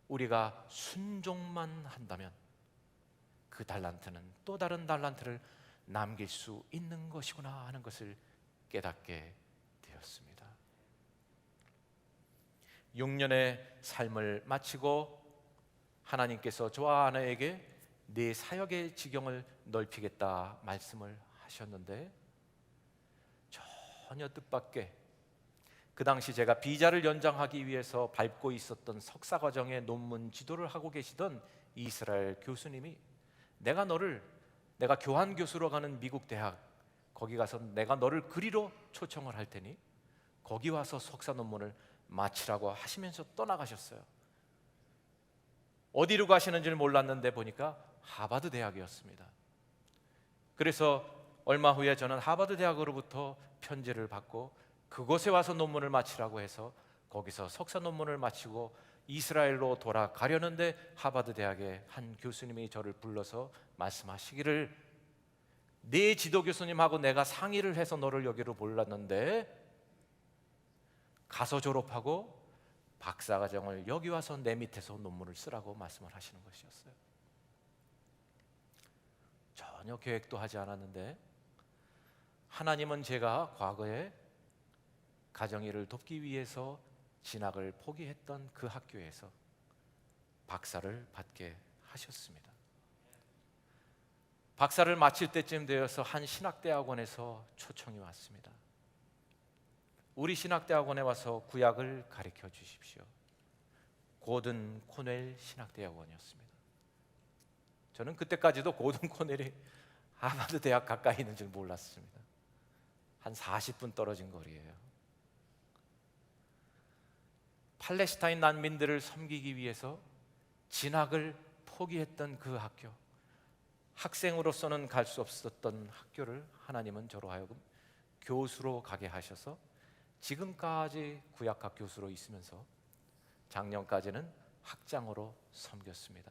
우리가 순종만 한다면 그 달란트는 또 다른 달란트를 남길 수 있는 것이구나 하는 것을 깨닫게 되었습니다. 6년의 삶을 마치고 하나님께서 저와 아내에게 네 사역의 지경을 넓히겠다 말씀을 하셨는데 전혀 뜻밖의 그 당시 제가 비자를 연장하기 위해서 밟고 있었던 석사 과정의 논문 지도를 하고 계시던 이스라엘 교수님이 내가 교환 교수로 가는 미국 대학 거기 가서 내가 너를 그리로 초청을 할 테니 거기 와서 석사 논문을 마치라고 하시면서 떠나가셨어요. 어디로 가시는지를 몰랐는데 보니까 하버드 대학이었습니다. 그래서 얼마 후에 저는 하버드 대학으로부터 편지를 받고 그곳에 와서 논문을 마치라고 해서 거기서 석사 논문을 마치고 이스라엘로 돌아가려는데 하버드 대학의 한 교수님이 저를 불러서 말씀하시기를 네 지도 교수님하고 내가 상의를 해서 너를 여기로 불렀는데 가서 졸업하고 박사과정을 여기 와서 내 밑에서 논문을 쓰라고 말씀을 하시는 것이었어요. 전혀 계획도 하지 않았는데 하나님은 제가 과거에 가정일을 돕기 위해서 진학을 포기했던 그 학교에서 박사를 받게 하셨습니다. 박사를 마칠 때쯤 되어서 한 신학대학원에서 초청이 왔습니다. 우리 신학대학원에 와서 구약을 가르쳐 주십시오. 고든 코넬 신학대학원이었습니다. 저는 그때까지도 고든 코넬이 하버드 대학 가까이 있는 줄 몰랐습니다. 한 40분 떨어진 거리예요. 팔레스타인 난민들을 섬기기 위해서 진학을 포기했던 그 학교, 학생으로서는 갈 수 없었던 학교를 하나님은 저로 하여금 교수로 가게 하셔서 지금까지 구약학 교수로 있으면서 작년까지는 학장으로 섬겼습니다.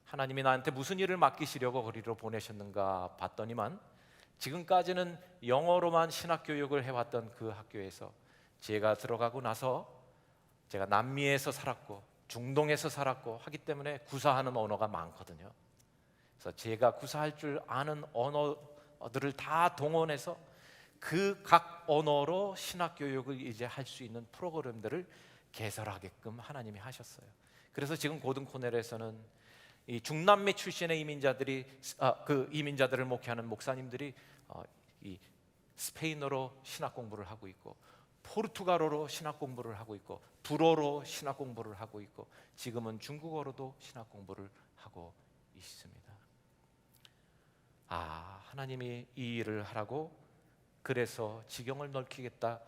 하나님이 나한테 무슨 일을 맡기시려고 거리로 보내셨는가 봤더니만 지금까지는 영어로만 신학교육을 해왔던 그 학교에서 제가 들어가고 나서 제가 남미에서 살았고 중동에서 살았고 하기 때문에 구사하는 언어가 많거든요. 그래서 제가 구사할 줄 아는 언어들을 다 동원해서 그 각 언어로 신학교육을 이제 할 수 있는 프로그램들을 개설하게끔 하나님이 하셨어요. 그래서 지금 고든 코넬에서는 이 중남미 출신의 이민자들이 그 이민자들을 목회하는 목사님들이 이 스페인어로 신학 공부를 하고 있고 포르투갈어로 신학 공부를 하고 있고 불어로 신학 공부를 하고 있고 지금은 중국어로도 신학 공부를 하고 있습니다. 하나님이 이 일을 하라고 그래서 지경을 넓히겠다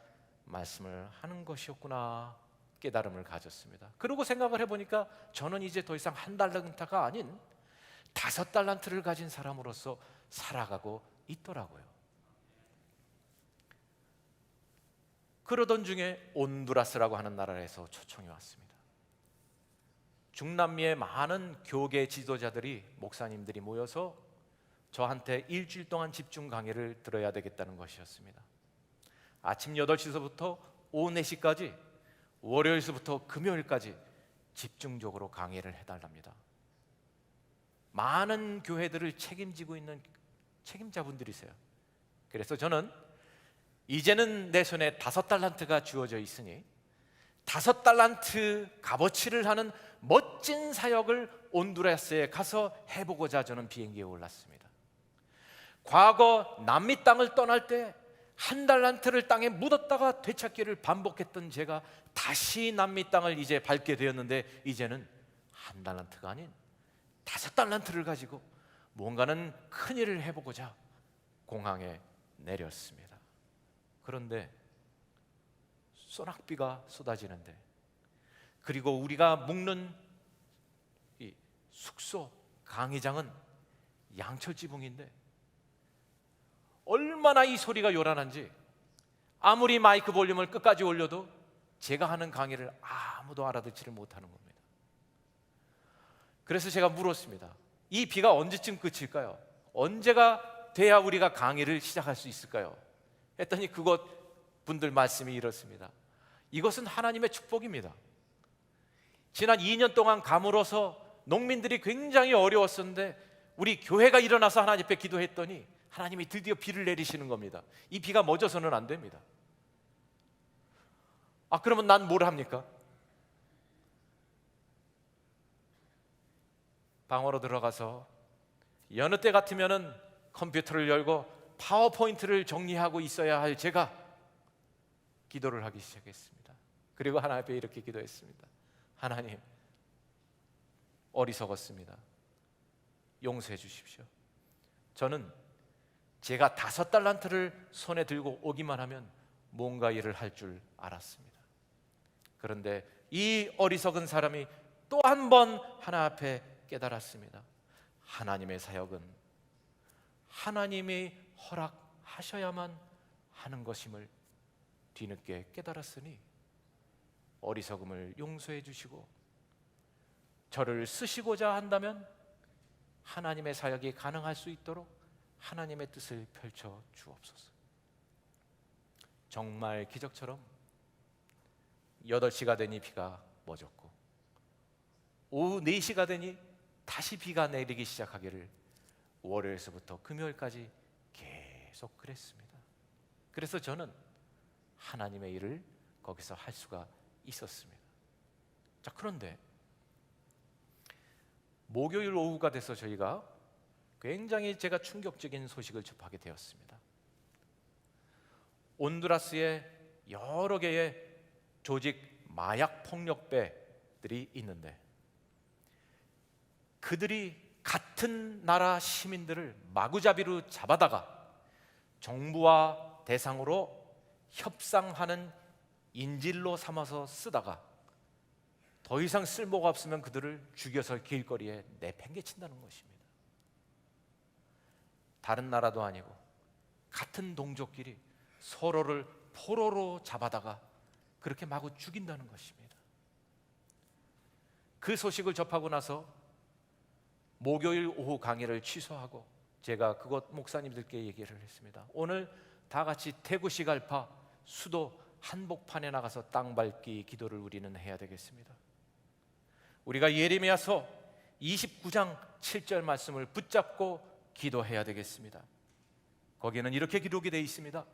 말씀을 하는 것이었구나 깨달음을 가졌습니다. 그리고 생각을 해보니까 저는 이제 더 이상 1달란트가 아닌 5달란트를 가진 사람으로서 살아가고 있더라고요. 그러던 중에 온두라스라고 하는 나라에서 초청이 왔습니다. 중남미의 많은 교계 지도자들이 목사님들이 모여서 저한테 일주일 동안 집중 강의를 들어야 되겠다는 것이었습니다. 아침 8시서부터 오후 4시까지 월요일서부터 금요일까지 집중적으로 강의를 해달랍니다. 많은 교회들을 책임지고 있는 책임자분들이세요. 그래서 저는 이제는 내 손에 5달란트가 주어져 있으니 5달란트 값어치를 하는 멋진 사역을 온두라스에 가서 해보고자 저는 비행기에 올랐습니다. 과거 남미 땅을 떠날 때 1달란트를 땅에 묻었다가 되찾기를 반복했던 제가 다시 남미 땅을 이제 밟게 되었는데 이제는 1달란트가 아닌 5달란트를 가지고 뭔가는 큰 일을 해보고자 공항에 내렸습니다. 그런데 소낙비가 쏟아지는데 그리고 우리가 묵는 이 숙소 강의장은 양철 지붕인데 얼마나 이 소리가 요란한지 아무리 마이크 볼륨을 끝까지 올려도 제가 하는 강의를 아무도 알아듣지를 못하는 겁니다. 그래서 제가 물었습니다. 이 비가 언제쯤 그칠까요? 언제가 돼야 우리가 강의를 시작할 수 있을까요? 했더니 그곳 분들 말씀이 이렇습니다. 이것은 하나님의 축복입니다. 지난 2년 동안 가물어서 농민들이 굉장히 어려웠었는데 우리 교회가 일어나서 하나님 앞에 기도했더니 하나님이 드디어 비를 내리시는 겁니다. 이 비가 멎어서는 안 됩니다. 그러면 난 뭘 합니까? 방으로 들어가서 여느 때 같으면은 컴퓨터를 열고 파워포인트를 정리하고 있어야 할 제가 기도를 하기 시작했습니다. 그리고 하나님 앞에 이렇게 기도했습니다. 하나님, 어리석었습니다. 용서해 주십시오. 저는 제가 5달란트를 손에 들고 오기만 하면 뭔가 일을 할 줄 알았습니다. 그런데 이 어리석은 사람이 또 한 번 하나 앞에 깨달았습니다. 하나님의 사역은 하나님이 허락하셔야만 하는 것임을 뒤늦게 깨달았으니 어리석음을 용서해 주시고 저를 쓰시고자 한다면 하나님의 사역이 가능할 수 있도록 하나님의 뜻을 펼쳐 주옵소서. 정말 기적처럼 8시가 되니 비가 멎었고 오후 4시가 되니 다시 비가 내리기 시작하기를 월요일서부터 금요일까지 계속 그랬습니다. 그래서 저는 하나님의 일을 거기서 할 수가 있었습니다. 자, 그런데 목요일 오후가 돼서 저희가 굉장히 제가 충격적인 소식을 접하게 되었습니다. 온두라스에 여러 개의 조직 마약 폭력배들이 있는데 그들이 같은 나라 시민들을 마구잡이로 잡아다가 정부와 대상으로 협상하는 인질로 삼아서 쓰다가 더 이상 쓸모가 없으면 그들을 죽여서 길거리에 내팽개친다는 것입니다. 다른 나라도 아니고 같은 동족끼리 서로를 포로로 잡아다가 그렇게 마구 죽인다는 것입니다. 그 소식을 접하고 나서 목요일 오후 강의를 취소하고 제가 그곳 목사님들께 얘기를 했습니다. 오늘 다 같이 대구시 갈파 수도 한복판에 나가서 땅 밟기 기도를 우리는 해야 되겠습니다. 우리가 예레미야서 29장 7절 말씀을 붙잡고 기도해야 되겠습니다. 거기에는 이렇게 기록이 되어 있습니다.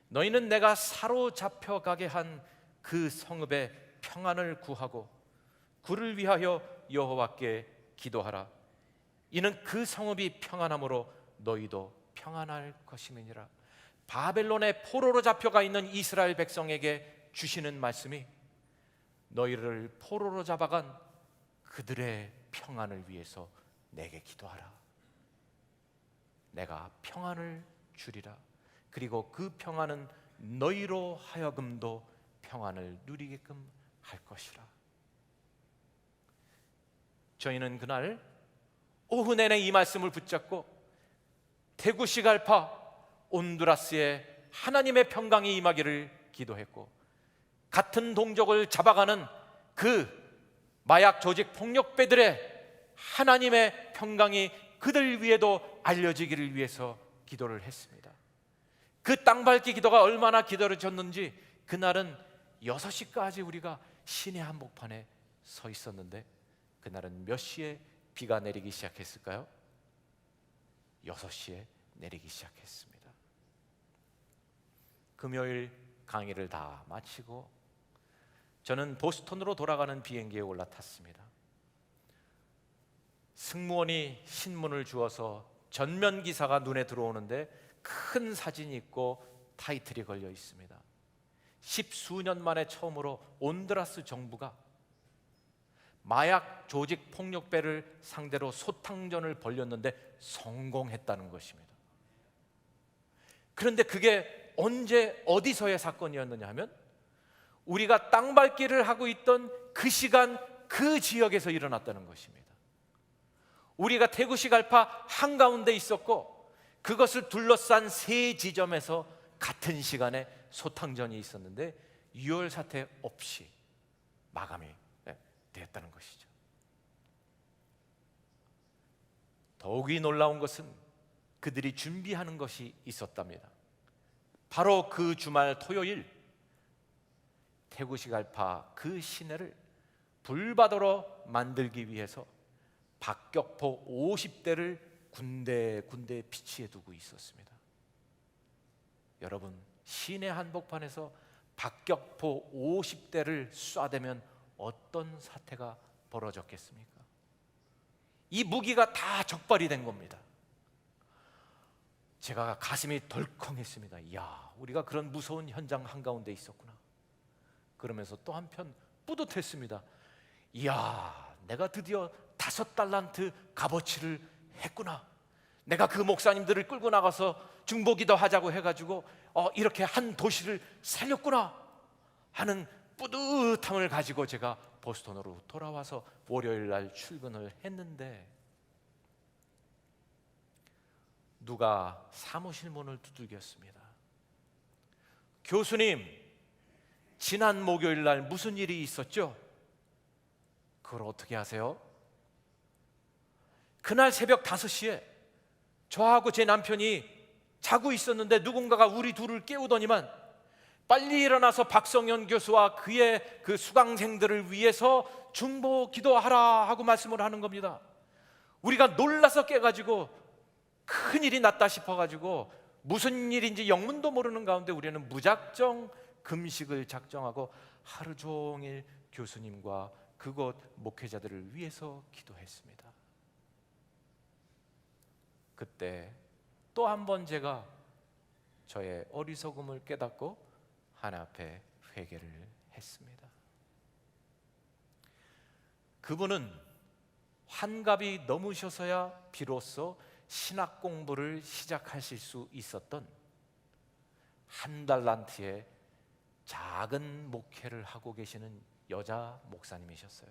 너희는 내가 사로잡혀 가게 한 그 성읍의 평안을 구하고 그를 위하여 여호와께 기도하라. 이는 그 성읍이 평안함으로 너희도 평안할 것임이니라. 바벨론의 포로로 잡혀가 있는 이스라엘 백성에게 주시는 말씀이 너희를 포로로 잡아간 그들의 평안을 위해서 내게 기도하라. 내가 평안을 주리라. 그리고 그 평안은 너희로 하여금도 평안을 누리게끔 할 것이라. 저희는 그날 오후 내내 이 말씀을 붙잡고 테구시갈파 온두라스에 하나님의 평강이 임하기를 기도했고, 같은 동족을 잡아가는 그 마약 조직 폭력배들의 하나님의 평강이 그들 위에도 알려지기를 위해서 기도를 했습니다. 그 땅밟기 기도가 얼마나 기다려졌는지 그날은 6시까지 우리가 시내 한복판에 서 있었는데, 그날은 몇 시에 비가 내리기 시작했을까요? 6시에 내리기 시작했습니다. 금요일 강의를 다 마치고 저는 보스턴으로 돌아가는 비행기에 올라탔습니다. 승무원이 신문을 주어서 전면 기사가 눈에 들어오는데 큰 사진이 있고 타이틀이 걸려 있습니다. 10수년 만에 처음으로 온두라스 정부가 마약 조직 폭력배를 상대로 소탕전을 벌였는데 성공했다는 것입니다. 그런데 그게 언제 어디서의 사건이었느냐 하면 우리가 땅밟기를 하고 있던 그 시간 그 지역에서 일어났다는 것입니다. 우리가 테구시갈파 한가운데 있었고 그것을 둘러싼 세 지점에서 같은 시간에 소탕전이 있었는데 유혈 사태 없이 마감이 되었다는 것이죠. 더욱이 놀라운 것은 그들이 준비하는 것이 있었답니다. 바로 그 주말 토요일 테구시갈파 그 시내를 불바다로 만들기 위해서 박격포 50대를 군데군데 비치해 두고 있었습니다. 여러분, 시내 한복판에서 박격포 50대를 쏴대면 어떤 사태가 벌어졌겠습니까? 이 무기가 다 적발이 된 겁니다. 제가 가슴이 덜컹했습니다. 이야, 우리가 그런 무서운 현장 한가운데 있었구나. 그러면서 또 한편 뿌듯했습니다. 이야, 내가 드디어 5달란트 값어치를 했구나. 내가 그 목사님들을 끌고 나가서 중보기도 하자고 해가지고 이렇게 한 도시를 살렸구나 하는 뿌듯함을 가지고 제가 보스턴으로 돌아와서 월요일 날 출근을 했는데, 누가 사무실 문을 두들겼습니다. 교수님, 지난 목요일 날 무슨 일이 있었죠? 그걸 어떻게 아세요? 그날 새벽 5시에 저하고 제 남편이 자고 있었는데 누군가가 우리 둘을 깨우더니만 빨리 일어나서 박성현 교수와 그의 그 수강생들을 위해서 중보 기도하라 하고 말씀을 하는 겁니다. 우리가 놀라서 깨가지고 큰일이 났다 싶어가지고 무슨 일인지 영문도 모르는 가운데 우리는 무작정 금식을 작정하고 하루 종일 교수님과 그곳 목회자들을 위해서 기도했습니다. 그때 또 한 번 제가 저의 어리석음을 깨닫고 하나님 앞에 회개를 했습니다. 그분은 환갑이 넘으셔서야 비로소 신학 공부를 시작하실 수 있었던 1달란트의 작은 목회를 하고 계시는 여자 목사님이셨어요.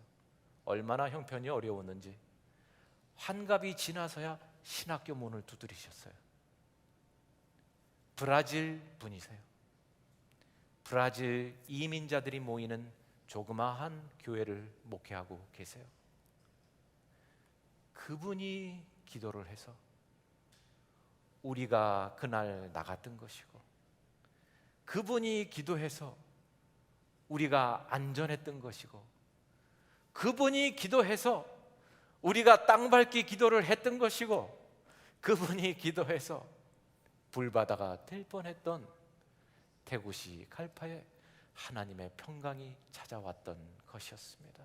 얼마나 형편이 어려웠는지 환갑이 지나서야 신학교 문을 두드리셨어요. 브라질 분이세요. 브라질 이민자들이 모이는 조그마한 교회를 목회하고 계세요. 그분이 기도를 해서 우리가 그날 나갔던 것이고, 그분이 기도해서 우리가 안전했던 것이고, 그분이 기도해서 우리가 땅밟기 기도를 했던 것이고, 그분이 기도해서 불바다가 될 뻔했던 테구시갈파에 하나님의 평강이 찾아왔던 것이었습니다.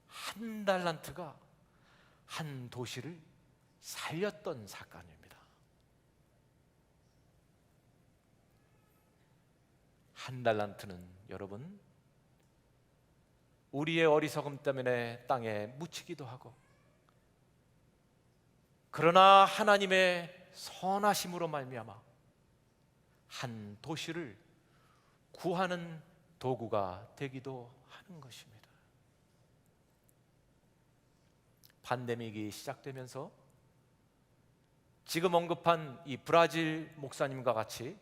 1달란트가 한 도시를 살렸던 사건입니다. 한 달란트는 여러분 우리의 어리석음 때문에 땅에 묻히기도 하고, 그러나 하나님의 선하심으로 말미암아 한 도시를 구하는 도구가 되기도 하는 것입니다. 팬데믹이 시작되면서 지금 언급한 이 브라질 목사님과 같이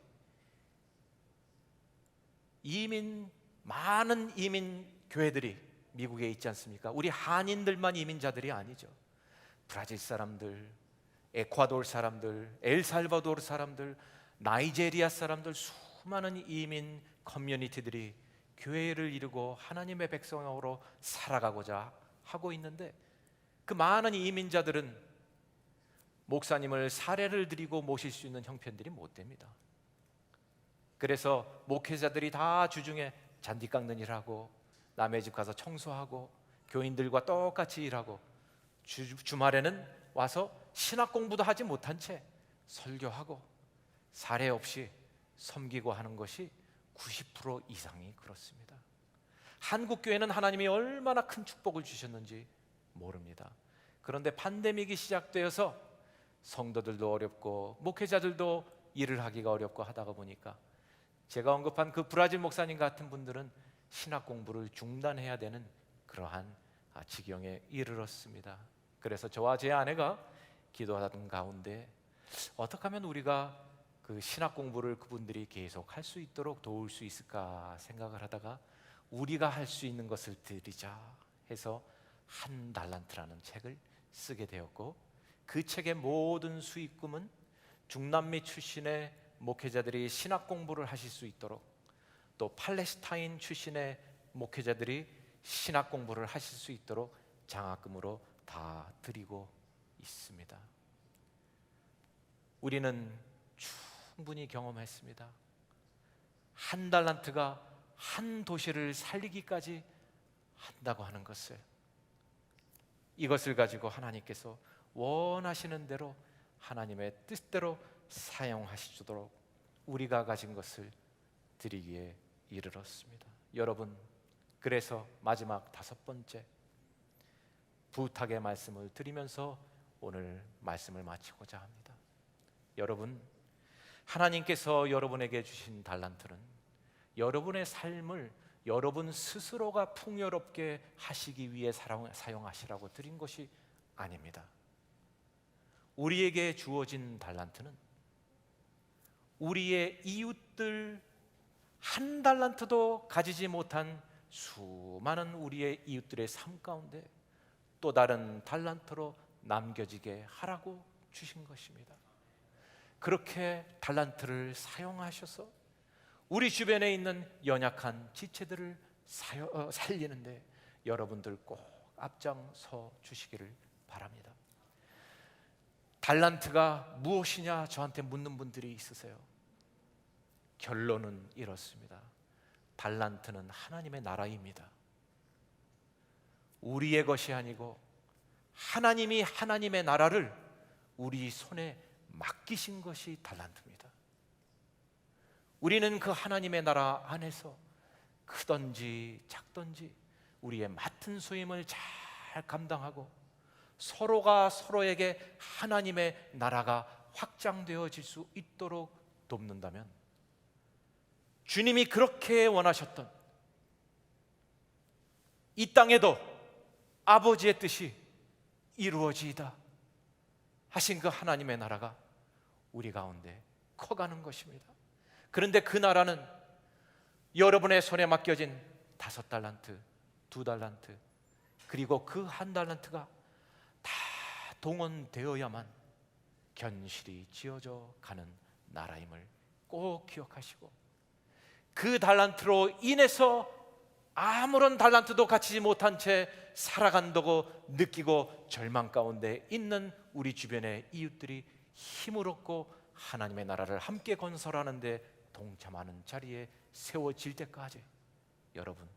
많은 이민 교회들이 미국에 있지 않습니까? 우리 한인들만 이민자들이 아니죠. 브라질 사람들, 에콰도르 사람들, 엘살바도르 사람들, 나이제리아 사람들, 수많은 이민 커뮤니티들이 교회를 이루고 하나님의 백성으로 살아가고자 하고 있는데, 그 많은 이민자들은 목사님을 사례를 드리고 모실 수 있는 형편들이 못 됩니다. 그래서 목회자들이 다 주중에 잔디 깎는 일하고, 남의 집 가서 청소하고, 교인들과 똑같이 일하고, 주말에는 와서 신학 공부도 하지 못한 채 설교하고 사례 없이 섬기고 하는 것이 90% 이상이 그렇습니다. 한국 교회는 하나님이 얼마나 큰 축복을 주셨는지 모릅니다. 그런데 팬데믹이 시작되어서 성도들도 어렵고 목회자들도 일을 하기가 어렵고 하다가 보니까 제가 언급한 그 브라질 목사님 같은 분들은 신학 공부를 중단해야 되는 그러한 지경에 이르렀습니다. 그래서 저와 제 아내가 기도하던 가운데 어떻게 하면 우리가 그 신학 공부를 그분들이 계속 할 수 있도록 도울 수 있을까 생각을 하다가, 우리가 할 수 있는 것을 드리자 해서 한 달란트라는 책을 쓰게 되었고, 그 책의 모든 수익금은 중남미 출신의 목회자들이 신학 공부를 하실 수 있도록, 또 팔레스타인 출신의 목회자들이 신학 공부를 하실 수 있도록 장학금으로 다 드리고 있습니다. 우리는 충분히 경험했습니다. 한 달란트가 한 도시를 살리기까지 한다고 하는 것을, 이것을 가지고 하나님께서 원하시는 대로 하나님의 뜻대로 사용하시도록 우리가 가진 것을 드리기에 이르렀습니다. 여러분, 그래서 마지막 5번째 부탁의 말씀을 드리면서 오늘 말씀을 마치고자 합니다. 여러분, 하나님께서 여러분에게 주신 달란트는 여러분의 삶을 여러분 스스로가 풍요롭게 하시기 위해 사용하시라고 드린 것이 아닙니다. 우리에게 주어진 달란트는 우리의 이웃들, 한 달란트도 가지지 못한 수많은 우리의 이웃들의 삶 가운데 또 다른 달란트로 남겨지게 하라고 주신 것입니다. 그렇게 달란트를 사용하셔서 우리 주변에 있는 연약한 지체들을 살리는데 여러분들 꼭 앞장서 주시기를 바랍니다. 달란트가 무엇이냐 저한테 묻는 분들이 있으세요. 결론은 이렇습니다. 달란트는 하나님의 나라입니다. 우리의 것이 아니고 하나님이 하나님의 나라를 우리 손에 맡기신 것이 달란트입니다. 우리는 그 하나님의 나라 안에서 크든지 작든지 우리의 맡은 소임을 잘 감당하고 서로가 서로에게 하나님의 나라가 확장되어질 수 있도록 돕는다면, 주님이 그렇게 원하셨던 이 땅에도 아버지의 뜻이 이루어지이다 하신 그 하나님의 나라가 우리 가운데 커가는 것입니다. 그런데 그 나라는 여러분의 손에 맡겨진 5달란트, 2달란트, 그리고 그 1달란트가 다 동원되어야만 견실이 지어져 가는 나라임을 꼭 기억하시고, 그 달란트로 인해서 아무런 달란트도 갖추지 못한 채 살아간다고 느끼고 절망 가운데 있는 우리 주변의 이웃들이 힘을 얻고 하나님의 나라를 함께 건설하는 데 동참하는 자리에 세워질 때까지 여러분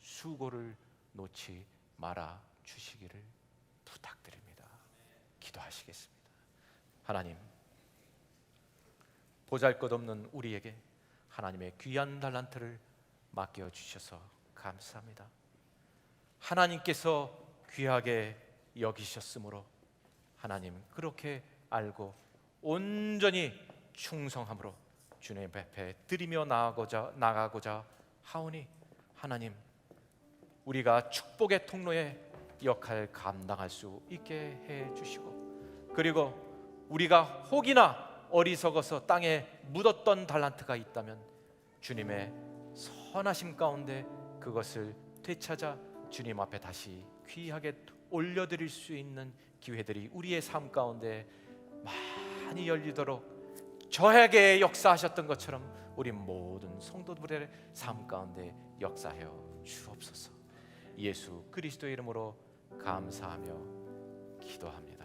수고를 놓지 말아 주시기를 부탁드립니다. 기도하시겠습니다. 하나님, 보잘것없는 우리에게 하나님의 귀한 달란트를 맡겨 주셔서 감사합니다. 하나님께서 귀하게 여기셨으므로 하나님 그렇게 알고 온전히 충성함으로 주님 앞에 드리며 나가고자 하오니 하나님 우리가 축복의 통로의 역할 감당할 수 있게 해 주시고, 그리고 우리가 혹이나 어리석어서 땅에 묻었던 달란트가 있다면 주님의 선하심 가운데 그것을 되찾아 주님 앞에 다시 귀하게 올려드릴 수 있는 기회들이 우리의 삶 가운데 많이 열리도록 저에게 역사하셨던 것처럼 우리 모든 성도들의 삶 가운데 역사하여 주옵소서. 예수 그리스도의 이름으로 감사하며 기도합니다.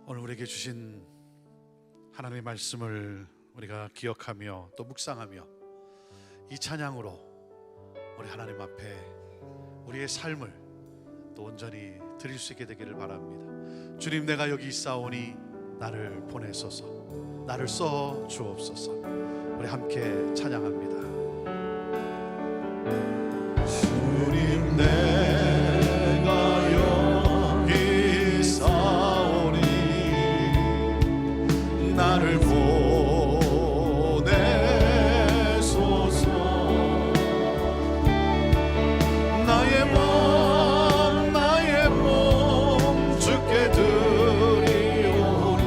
오늘 우리에게 주신 하나님의 말씀을 우리가 기억하며 또 묵상하며 이 찬양으로 우리 하나님 앞에 우리의 삶을 또 온전히 드릴 수 있게 되기를 바랍니다. 주님, 내가 여기 있사오니 나를 보내소서, 나를 써 주옵소서. 우리 함께 찬양합니다. 주님 내가 여기 있사오니 나를 보내소서. 나의 몸 주께 드리오니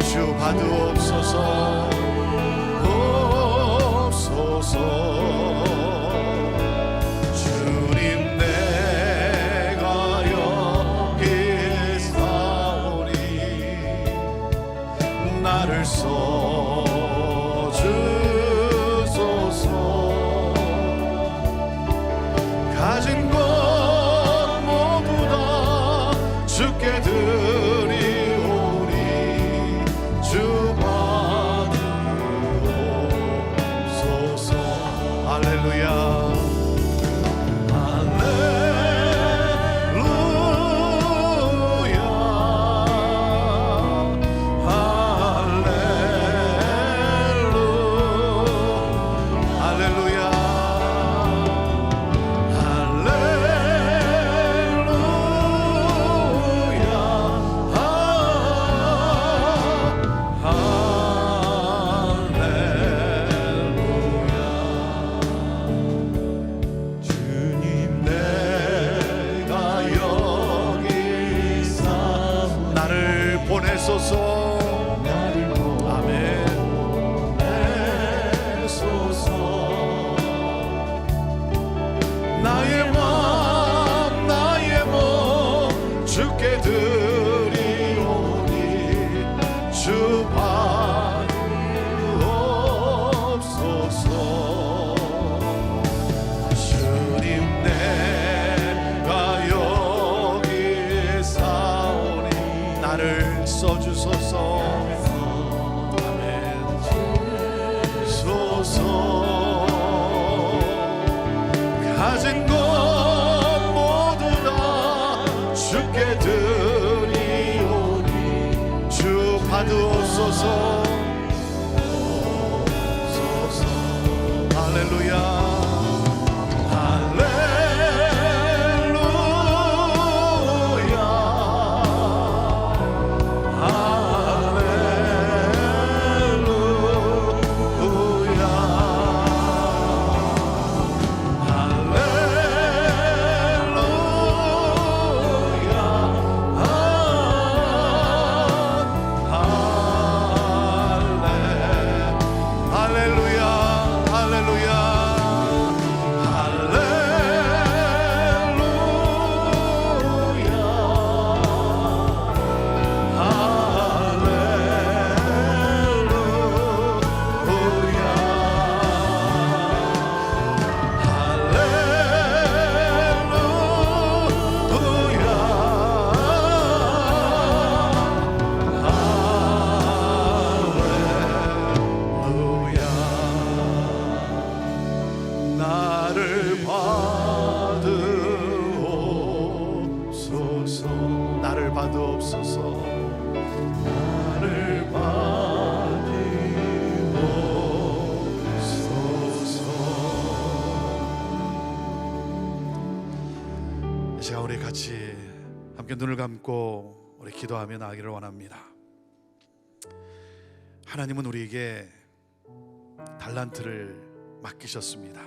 주 받으옵소서. 주님 내가 여기 사오니 나를 써주소서. 가진 것 모두 다 주께 드리오니 주 받으옵소서. 할렐루야. 나의 몸 주께 드리오니 주 받으옵소서. 주님 내가 여기 사오니 나를 써주소서. 아멘. 소서. 가진 것 모두 다 주께 드리오니 주 받으옵소서. 할렐루야. 할렐루야. 시간 우리 같이 함께 눈을 감고 우리 기도하며 나가기를 원합니다. 하나님은 우리에게 달란트를 맡기셨습니다.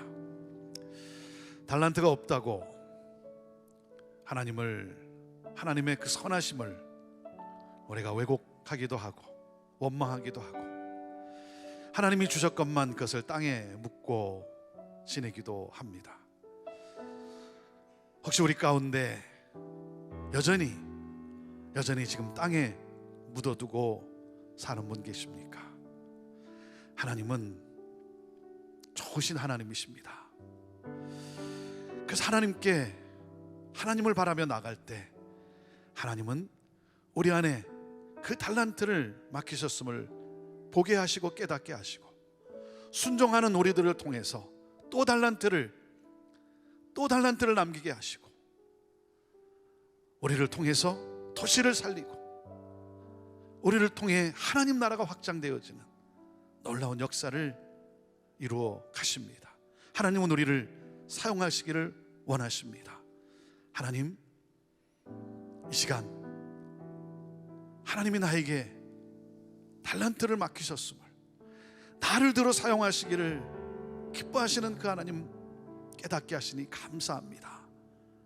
달란트가 없다고 하나님의 그 선하심을 우리가 왜곡하기도 하고 원망하기도 하고, 하나님이 주셨건만 그것을 땅에 묻고 지내기도 합니다. 혹시 우리 가운데 여전히 지금 땅에 묻어두고 사는 분 계십니까? 하나님은 좋으신 하나님이십니다. 그래서 하나님을 바라며 나갈 때 하나님은 우리 안에 그 달란트를 맡기셨음을 보게 하시고 깨닫게 하시고, 순종하는 우리들을 통해서 또 달란트를 남기게 하시고, 우리를 통해서 도시를 살리고 우리를 통해 하나님 나라가 확장되어지는 놀라운 역사를 이루어 가십니다. 하나님은 우리를 사용하시기를 원하십니다. 하나님, 이 시간 하나님이 나에게 달란트를 맡기셨음을, 나를 들어 사용하시기를 기뻐하시는 그 하나님 깨닫게 하시니 감사합니다.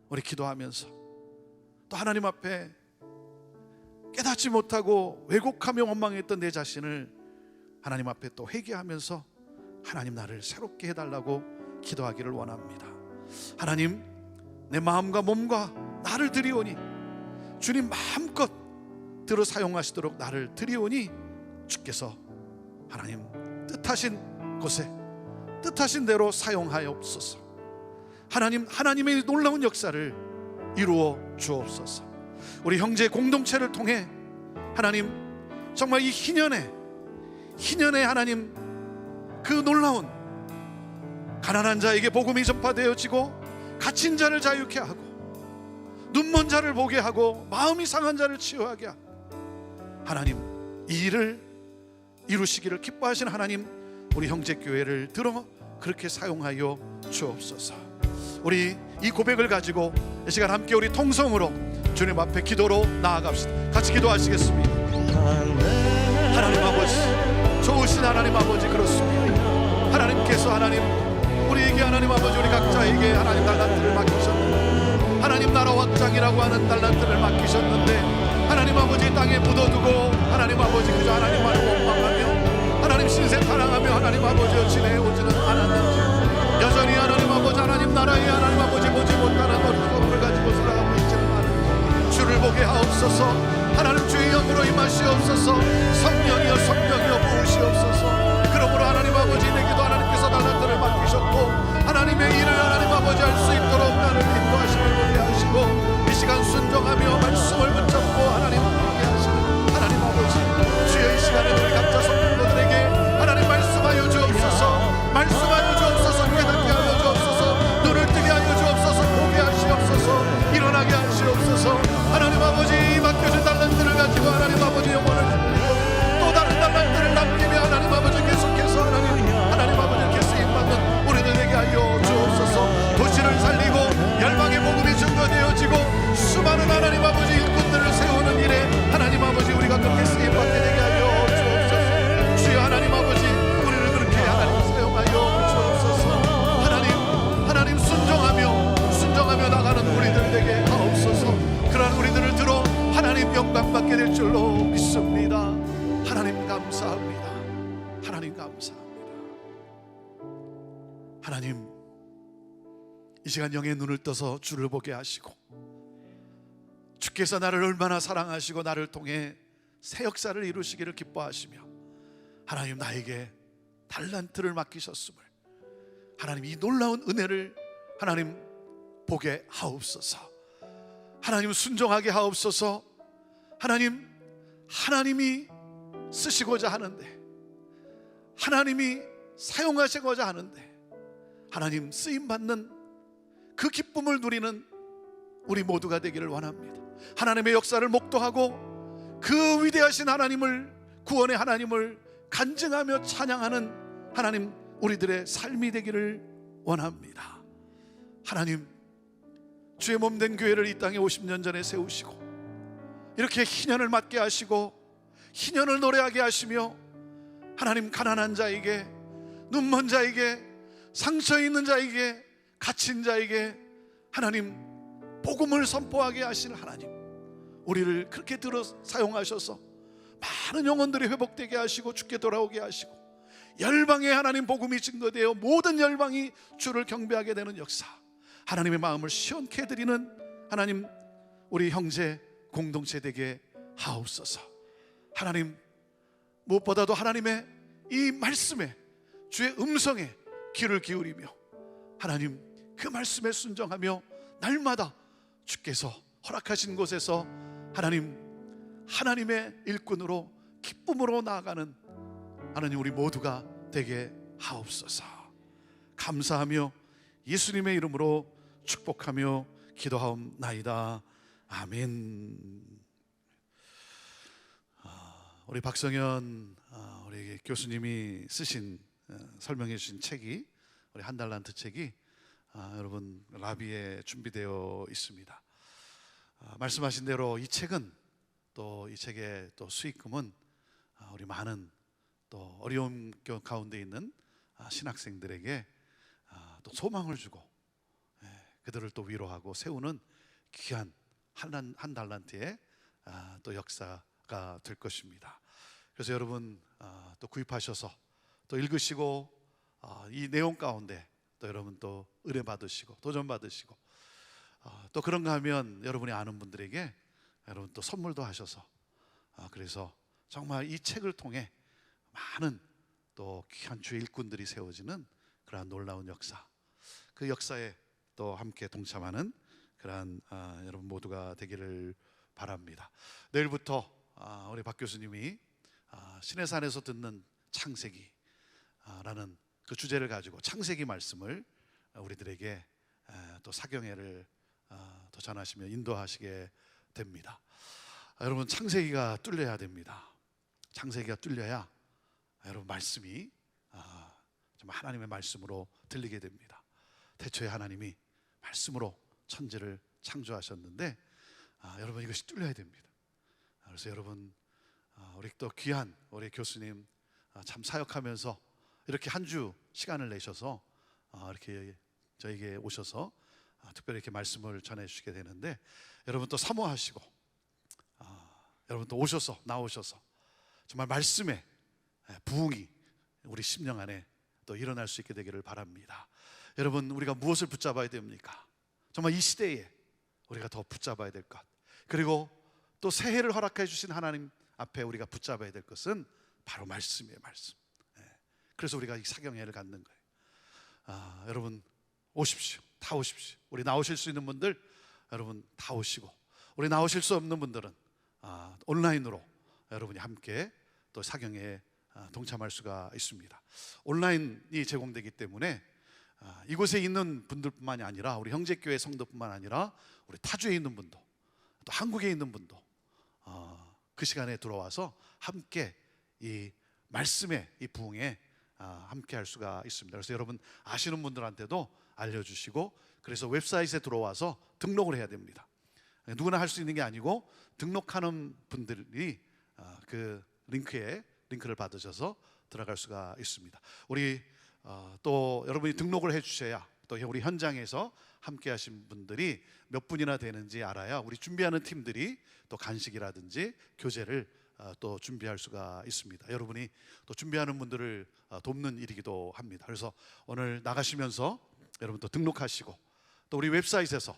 우리 기도하면서 또 하나님 앞에 깨닫지 못하고 왜곡하며 원망했던 내 자신을 하나님 앞에 또 회개하면서 하나님 나를 새롭게 해달라고 기도하기를 원합니다. 하나님, 내 마음과 몸과 나를 드리오니 주님 마음껏 들어 사용하시도록 나를 드리오니 주께서 하나님 뜻하신 곳에 뜻하신 대로 사용하옵소서. 하나님의 놀라운 역사를 이루어 주옵소서. 우리 형제 공동체를 통해 하나님 정말 이 희년에 하나님 그 놀라운 가난한 자에게 복음이 전파되어지고, 갇힌 자를 자유케 하고, 눈먼 자를 보게 하고, 마음이 상한 자를 치유하게 하고, 하나님 이 일을 이루시기를 기뻐하시는 하나님, 우리 형제교회를 들어 그렇게 사용하여 주옵소서. 우리 이 고백을 가지고 이 시간 함께 우리 통성으로 주님 앞에 기도로 나아갑시다. 같이 기도하시겠습니다. 하나님 아버지, 좋으신 하나님 아버지, 그렇습니다. 하나님께서 우리에게 하나님 아버지, 우리 각자에게 하나님 달란트를 맡기셨는데, 하나님 나라 확장이라고 하는 달란트를 맡기셨는데, 하나님 아버지 땅에 묻어두고 하나님 아버지 그저 하나님만을 원망하며 하나님 신세 타랑하며 하나님 아버지여 지내오지는 않았는지, 여전히 하나님 아버지 하나님 나라에 하나님 아버지 보지 못하는 어리석음을 가지고 살아가고 있지는 않은지 주를 보게 하옵소서. 하나님 주의 영으로 임하시옵소서. 성령이여 부으시옵소서. 그러므로 하나님 아버지 내게도 하나님께서 달란트를 맡기셨고, 하나님의 일을 하나님 아버지 할 수 있도록 나를 인도하심을 보게 하시고, 이 시간 순종하며 말씀을 붙잡고 하나님 함께 하시는 하나님 아버지, 주여 이 시간에 우리 각자 성도들에게 하나님 말씀하여 주옵소서. 말씀하여 주옵소서. 깨닫게 하여 주옵소서. 눈을 뜨게 하여 주옵소서. 보게 하시옵소서. 일어나게 하시옵소서. 하나님 아버지 맡겨진 달란트를 가지고 하나님 아버지 영혼을 살리고, 또 다른 달란트를 남기며 하나님 아버지 계속해서 하나님 아버지 이렇게 쓰임받는 우리들에게 하여 주옵소서. 도시를 살리고 열방의 복음이 증거되어지고, 수많은 하나님 아버지 일꾼들을 세우는 일에 하나님 아버지 우리가 그렇게 쓰임받게 되게 하여 주옵소서. 주여 하나님 아버지 우리를 그렇게 하나님 사용하여 주옵소서. 하나님 순종하며 나가는 우리들 되게 하옵소서. 그러한 우리들을 들어 하나님 영광 받게 될 줄로 믿습니다. 하나님 감사합니다. 하나님 감사합니다. 하나님, 이 시간 영의 눈을 떠서 주를 보게 하시고, 주께서 나를 얼마나 사랑하시고 나를 통해 새 역사를 이루시기를 기뻐하시며, 하나님 나에게 달란트를 맡기셨음을 하나님 이 놀라운 은혜를 하나님 보게 하옵소서. 하나님 순종하게 하옵소서. 하나님이 쓰시고자 하는데, 하나님이 사용하시고자 하는데, 하나님 쓰임받는 그 기쁨을 누리는 우리 모두가 되기를 원합니다. 하나님의 역사를 목도하고 그 위대하신 하나님을, 구원의 하나님을 간증하며 찬양하는 하나님 우리들의 삶이 되기를 원합니다. 하나님, 주의 몸된 교회를 이 땅에 50년 전에 세우시고 이렇게 희년을 맡게 하시고 희년을 노래하게 하시며 하나님, 가난한 자에게, 눈먼 자에게, 상처 있는 자에게, 갇힌 자에게 하나님 복음을 선포하게 하실 하나님, 우리를 그렇게 들어 사용하셔서 많은 영혼들이 회복되게 하시고 주께 돌아오게 하시고 열방에 하나님 복음이 증거되어 모든 열방이 주를 경배하게 되는 역사, 하나님의 마음을 시원케 해드리는 하나님, 우리 형제 공동체 되게 하옵소서. 하나님, 무엇보다도 하나님의 이 말씀에, 주의 음성에 귀를 기울이며 하나님 그 말씀에 순종하며 날마다 주께서 허락하신 곳에서 하나님, 하나님의 일꾼으로 기쁨으로 나아가는 하나님 우리 모두가 되게 하옵소서. 감사하며 예수님의 이름으로 축복하며 기도하옵나이다. 아멘. 우리 박성현 우리 교수님이 쓰신 설명해 주신 책이, 우리 한 달란트 책이 여러분 라비에 준비되어 있습니다. 말씀하신 대로 이 책은, 또 이 책의 또 수익금은 우리 많은 또 어려움 가운데 있는 신학생들에게 또 소망을 주고 그들을 또 위로하고 세우는 귀한 한 달란트의 또 역사가 될 것입니다. 그래서 여러분 또 구입하셔서 또 읽으시고 이 내용 가운데 또 여러분 또 은혜 받으시고 도전 받으시고 또 그런가 하면 여러분이 아는 분들에게 여러분 또 선물도 하셔서 그래서 정말 이 책을 통해 많은 또 귀한 주의 일꾼들이 세워지는 그러한 놀라운 역사, 그 역사에 또 함께 동참하는 그러한 여러분 모두가 되기를 바랍니다. 내일부터 우리 박 교수님이 시내산에서 듣는 창세기 라는 그 주제를 가지고 창세기 말씀을 우리들에게 또 사경회를 더 전하시며 인도하시게 됩니다. 여러분 창세기가 뚫려야 됩니다. 창세기가 뚫려야 여러분 말씀이 정말 하나님의 말씀으로 들리게 됩니다. 태초에 하나님이 말씀으로 천지를 창조하셨는데 여러분 이것이 뚫려야 됩니다. 그래서 여러분 우리 또 귀한 우리 교수님 참 사역하면서 이렇게 한 주 시간을 내셔서 이렇게 저에게 오셔서 특별히 이렇게 말씀을 전해 주시게 되는데 여러분 또 사모하시고 여러분 또 오셔서 나오셔서 정말 말씀의 부흥이 우리 심령 안에 또 일어날 수 있게 되기를 바랍니다. 여러분 우리가 무엇을 붙잡아야 됩니까? 정말 이 시대에 우리가 더 붙잡아야 될 것, 그리고 또 새해를 허락해 주신 하나님 앞에 우리가 붙잡아야 될 것은 바로 말씀이에요. 말씀. 그래서 우리가 이 사경회를 갖는 거예요. 여러분 오십시오. 다 오십시오. 우리 나오실 수 있는 분들 여러분 다 오시고, 우리 나오실 수 없는 분들은 온라인으로 여러분이 함께 또 사경회에 동참할 수가 있습니다. 온라인이 제공되기 때문에 이곳에 있는 분들뿐만이 아니라 우리 형제교회 성도뿐만 아니라 우리 타주에 있는 분도 또 한국에 있는 분도 그 시간에 들어와서 함께 이 말씀의 이 부흥에 함께 할 수가 있습니다. 그래서 여러분 아시는 분들한테도 알려주시고, 그래서 웹사이트에 들어와서 등록을 해야 됩니다. 누구나 할 수 있는 게 아니고 등록하는 분들이 그 링크를 받으셔서 들어갈 수가 있습니다. 우리 또 여러분이 등록을 해주셔야 또 우리 현장에서 함께 하신 분들이 몇 분이나 되는지 알아야 우리 준비하는 팀들이 또 간식이라든지 교재를 또 준비할 수가 있습니다. 여러분이 또 준비하는 분들을 돕는 일이기도 합니다. 그래서 오늘 나가시면서 여러분 또 등록하시고 또 우리 웹사이트에서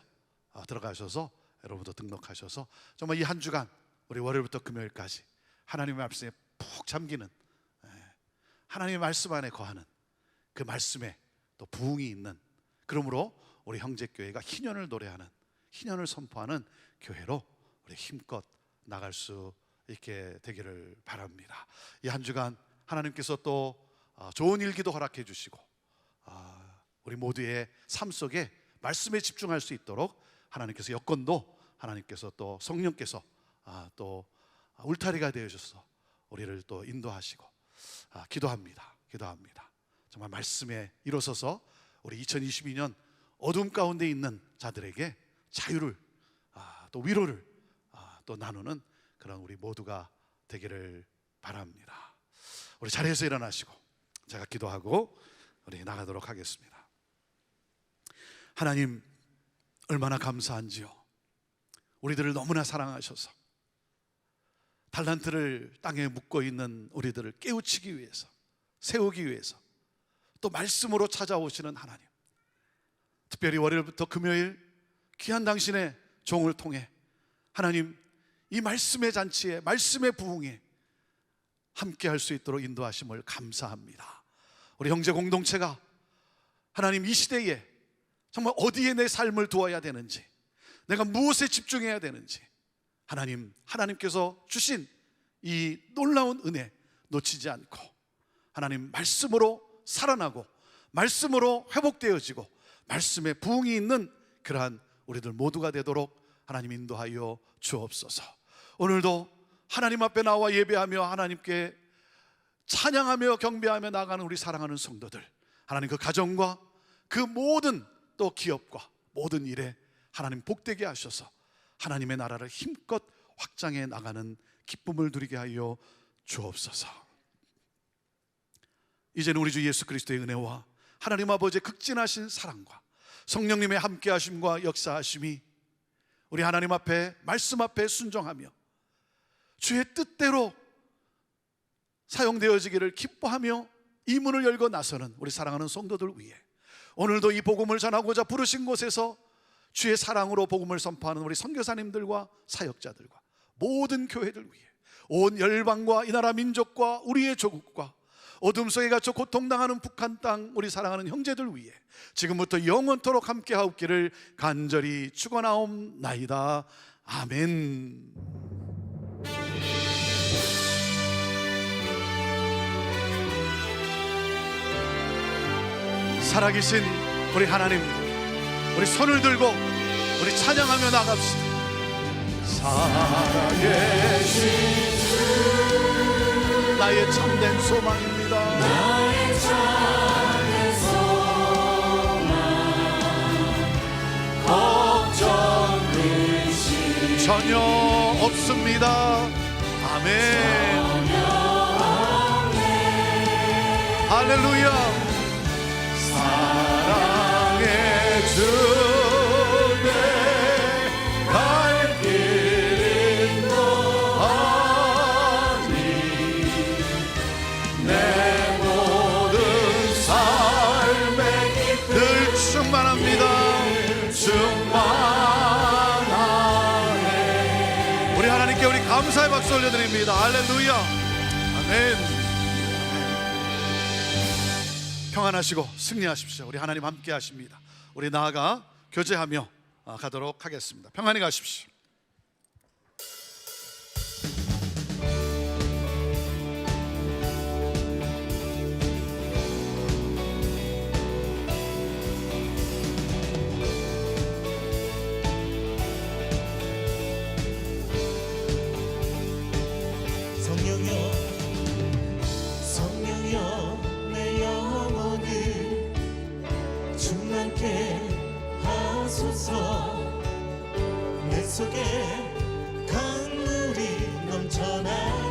들어가셔서 여러분도 등록하셔서 정말 이 한 주간 우리 월요일부터 금요일까지 하나님의 말씀에 푹 잠기는, 하나님의 말씀 안에 거하는 그 말씀에 또 부흥이 있는, 그러므로 우리 형제교회가 희년을 노래하는, 희년을 선포하는 교회로 우리 힘껏 나갈 수 있게 되기를 바랍니다. 이 한 주간 하나님께서 또 좋은 일기도 허락해 주시고 우리 모두의 삶 속에 말씀에 집중할 수 있도록 하나님께서 여건도, 하나님께서 또 성령께서 또 울타리가 되어주셔서 우리를 또 인도하시고 기도합니다. 정말 말씀에 일어서서 우리 2022년 어둠 가운데 있는 자들에게 자유를 또 위로를 또 나누는 그런 우리 모두가 되기를 바랍니다. 우리 자리에서 일어나시고 제가 기도하고 우리 나가도록 하겠습니다. 하나님, 얼마나 감사한지요. 우리들을 너무나 사랑하셔서 달란트를 땅에 묻고 있는 우리들을 깨우치기 위해서, 세우기 위해서 또 말씀으로 찾아오시는 하나님, 특별히 월요일부터 금요일 귀한 당신의 종을 통해 하나님, 이 말씀의 잔치에, 말씀의 부흥에 함께 할 수 있도록 인도하심을 감사합니다. 우리 형제 공동체가 하나님, 이 시대에 정말 어디에 내 삶을 두어야 되는지, 내가 무엇에 집중해야 되는지, 하나님께서 주신 이 놀라운 은혜 놓치지 않고 하나님 말씀으로 살아나고 말씀으로 회복되어지고 말씀의 부흥이 있는 그러한 우리들 모두가 되도록 하나님 인도하여 주옵소서. 오늘도 하나님 앞에 나와 예배하며 하나님께 찬양하며 경배하며 나가는 우리 사랑하는 성도들, 하나님 그 가정과 그 모든 또 기업과 모든 일에 하나님 복되게 하셔서 하나님의 나라를 힘껏 확장해 나가는 기쁨을 누리게 하여 주옵소서. 이제는 우리 주 예수 그리스도의 은혜와 하나님 아버지의 극진하신 사랑과 성령님의 함께하심과 역사하심이 우리 하나님 앞에, 말씀 앞에 순종하며 주의 뜻대로 사용되어지기를 기뻐하며 이 문을 열고 나서는 우리 사랑하는 성도들 위해 오늘도 이 복음을 전하고자 부르신 곳에서 주의 사랑으로 복음을 선포하는 우리 선교사님들과 사역자들과 모든 교회들 위해 온 열방과 이 나라 민족과 우리의 조국과 어둠 속에 갇혀 고통당하는 북한 땅 우리 사랑하는 형제들 위해 지금부터 영원토록 함께하옵기를 간절히 축원하옵나이다. 아멘. 살아계신 우리 하나님, 우리 손을 들고 우리 찬양하며 나갑시다. 살아계신 주 나의 참된 소망입니다. 나의 참된 소망 걱정 근심 전혀 없습니다. 아멘. 할렐루야. 사랑의 주내 갈 길 인도하니 내 모든 삶에 늘 충만합니다. 충만하네. 우리 하나님께 우리 감사의 박수 올려드립니다. 할렐루야. 아멘. 평안하시고 승리하십시오. 우리 하나님 함께 하십니다. 우리 나아가 교제하며 가도록 하겠습니다. 평안히 가십시오. 성령여 내 영혼을 충만케 하소서. 내 속에 강물이 넘쳐나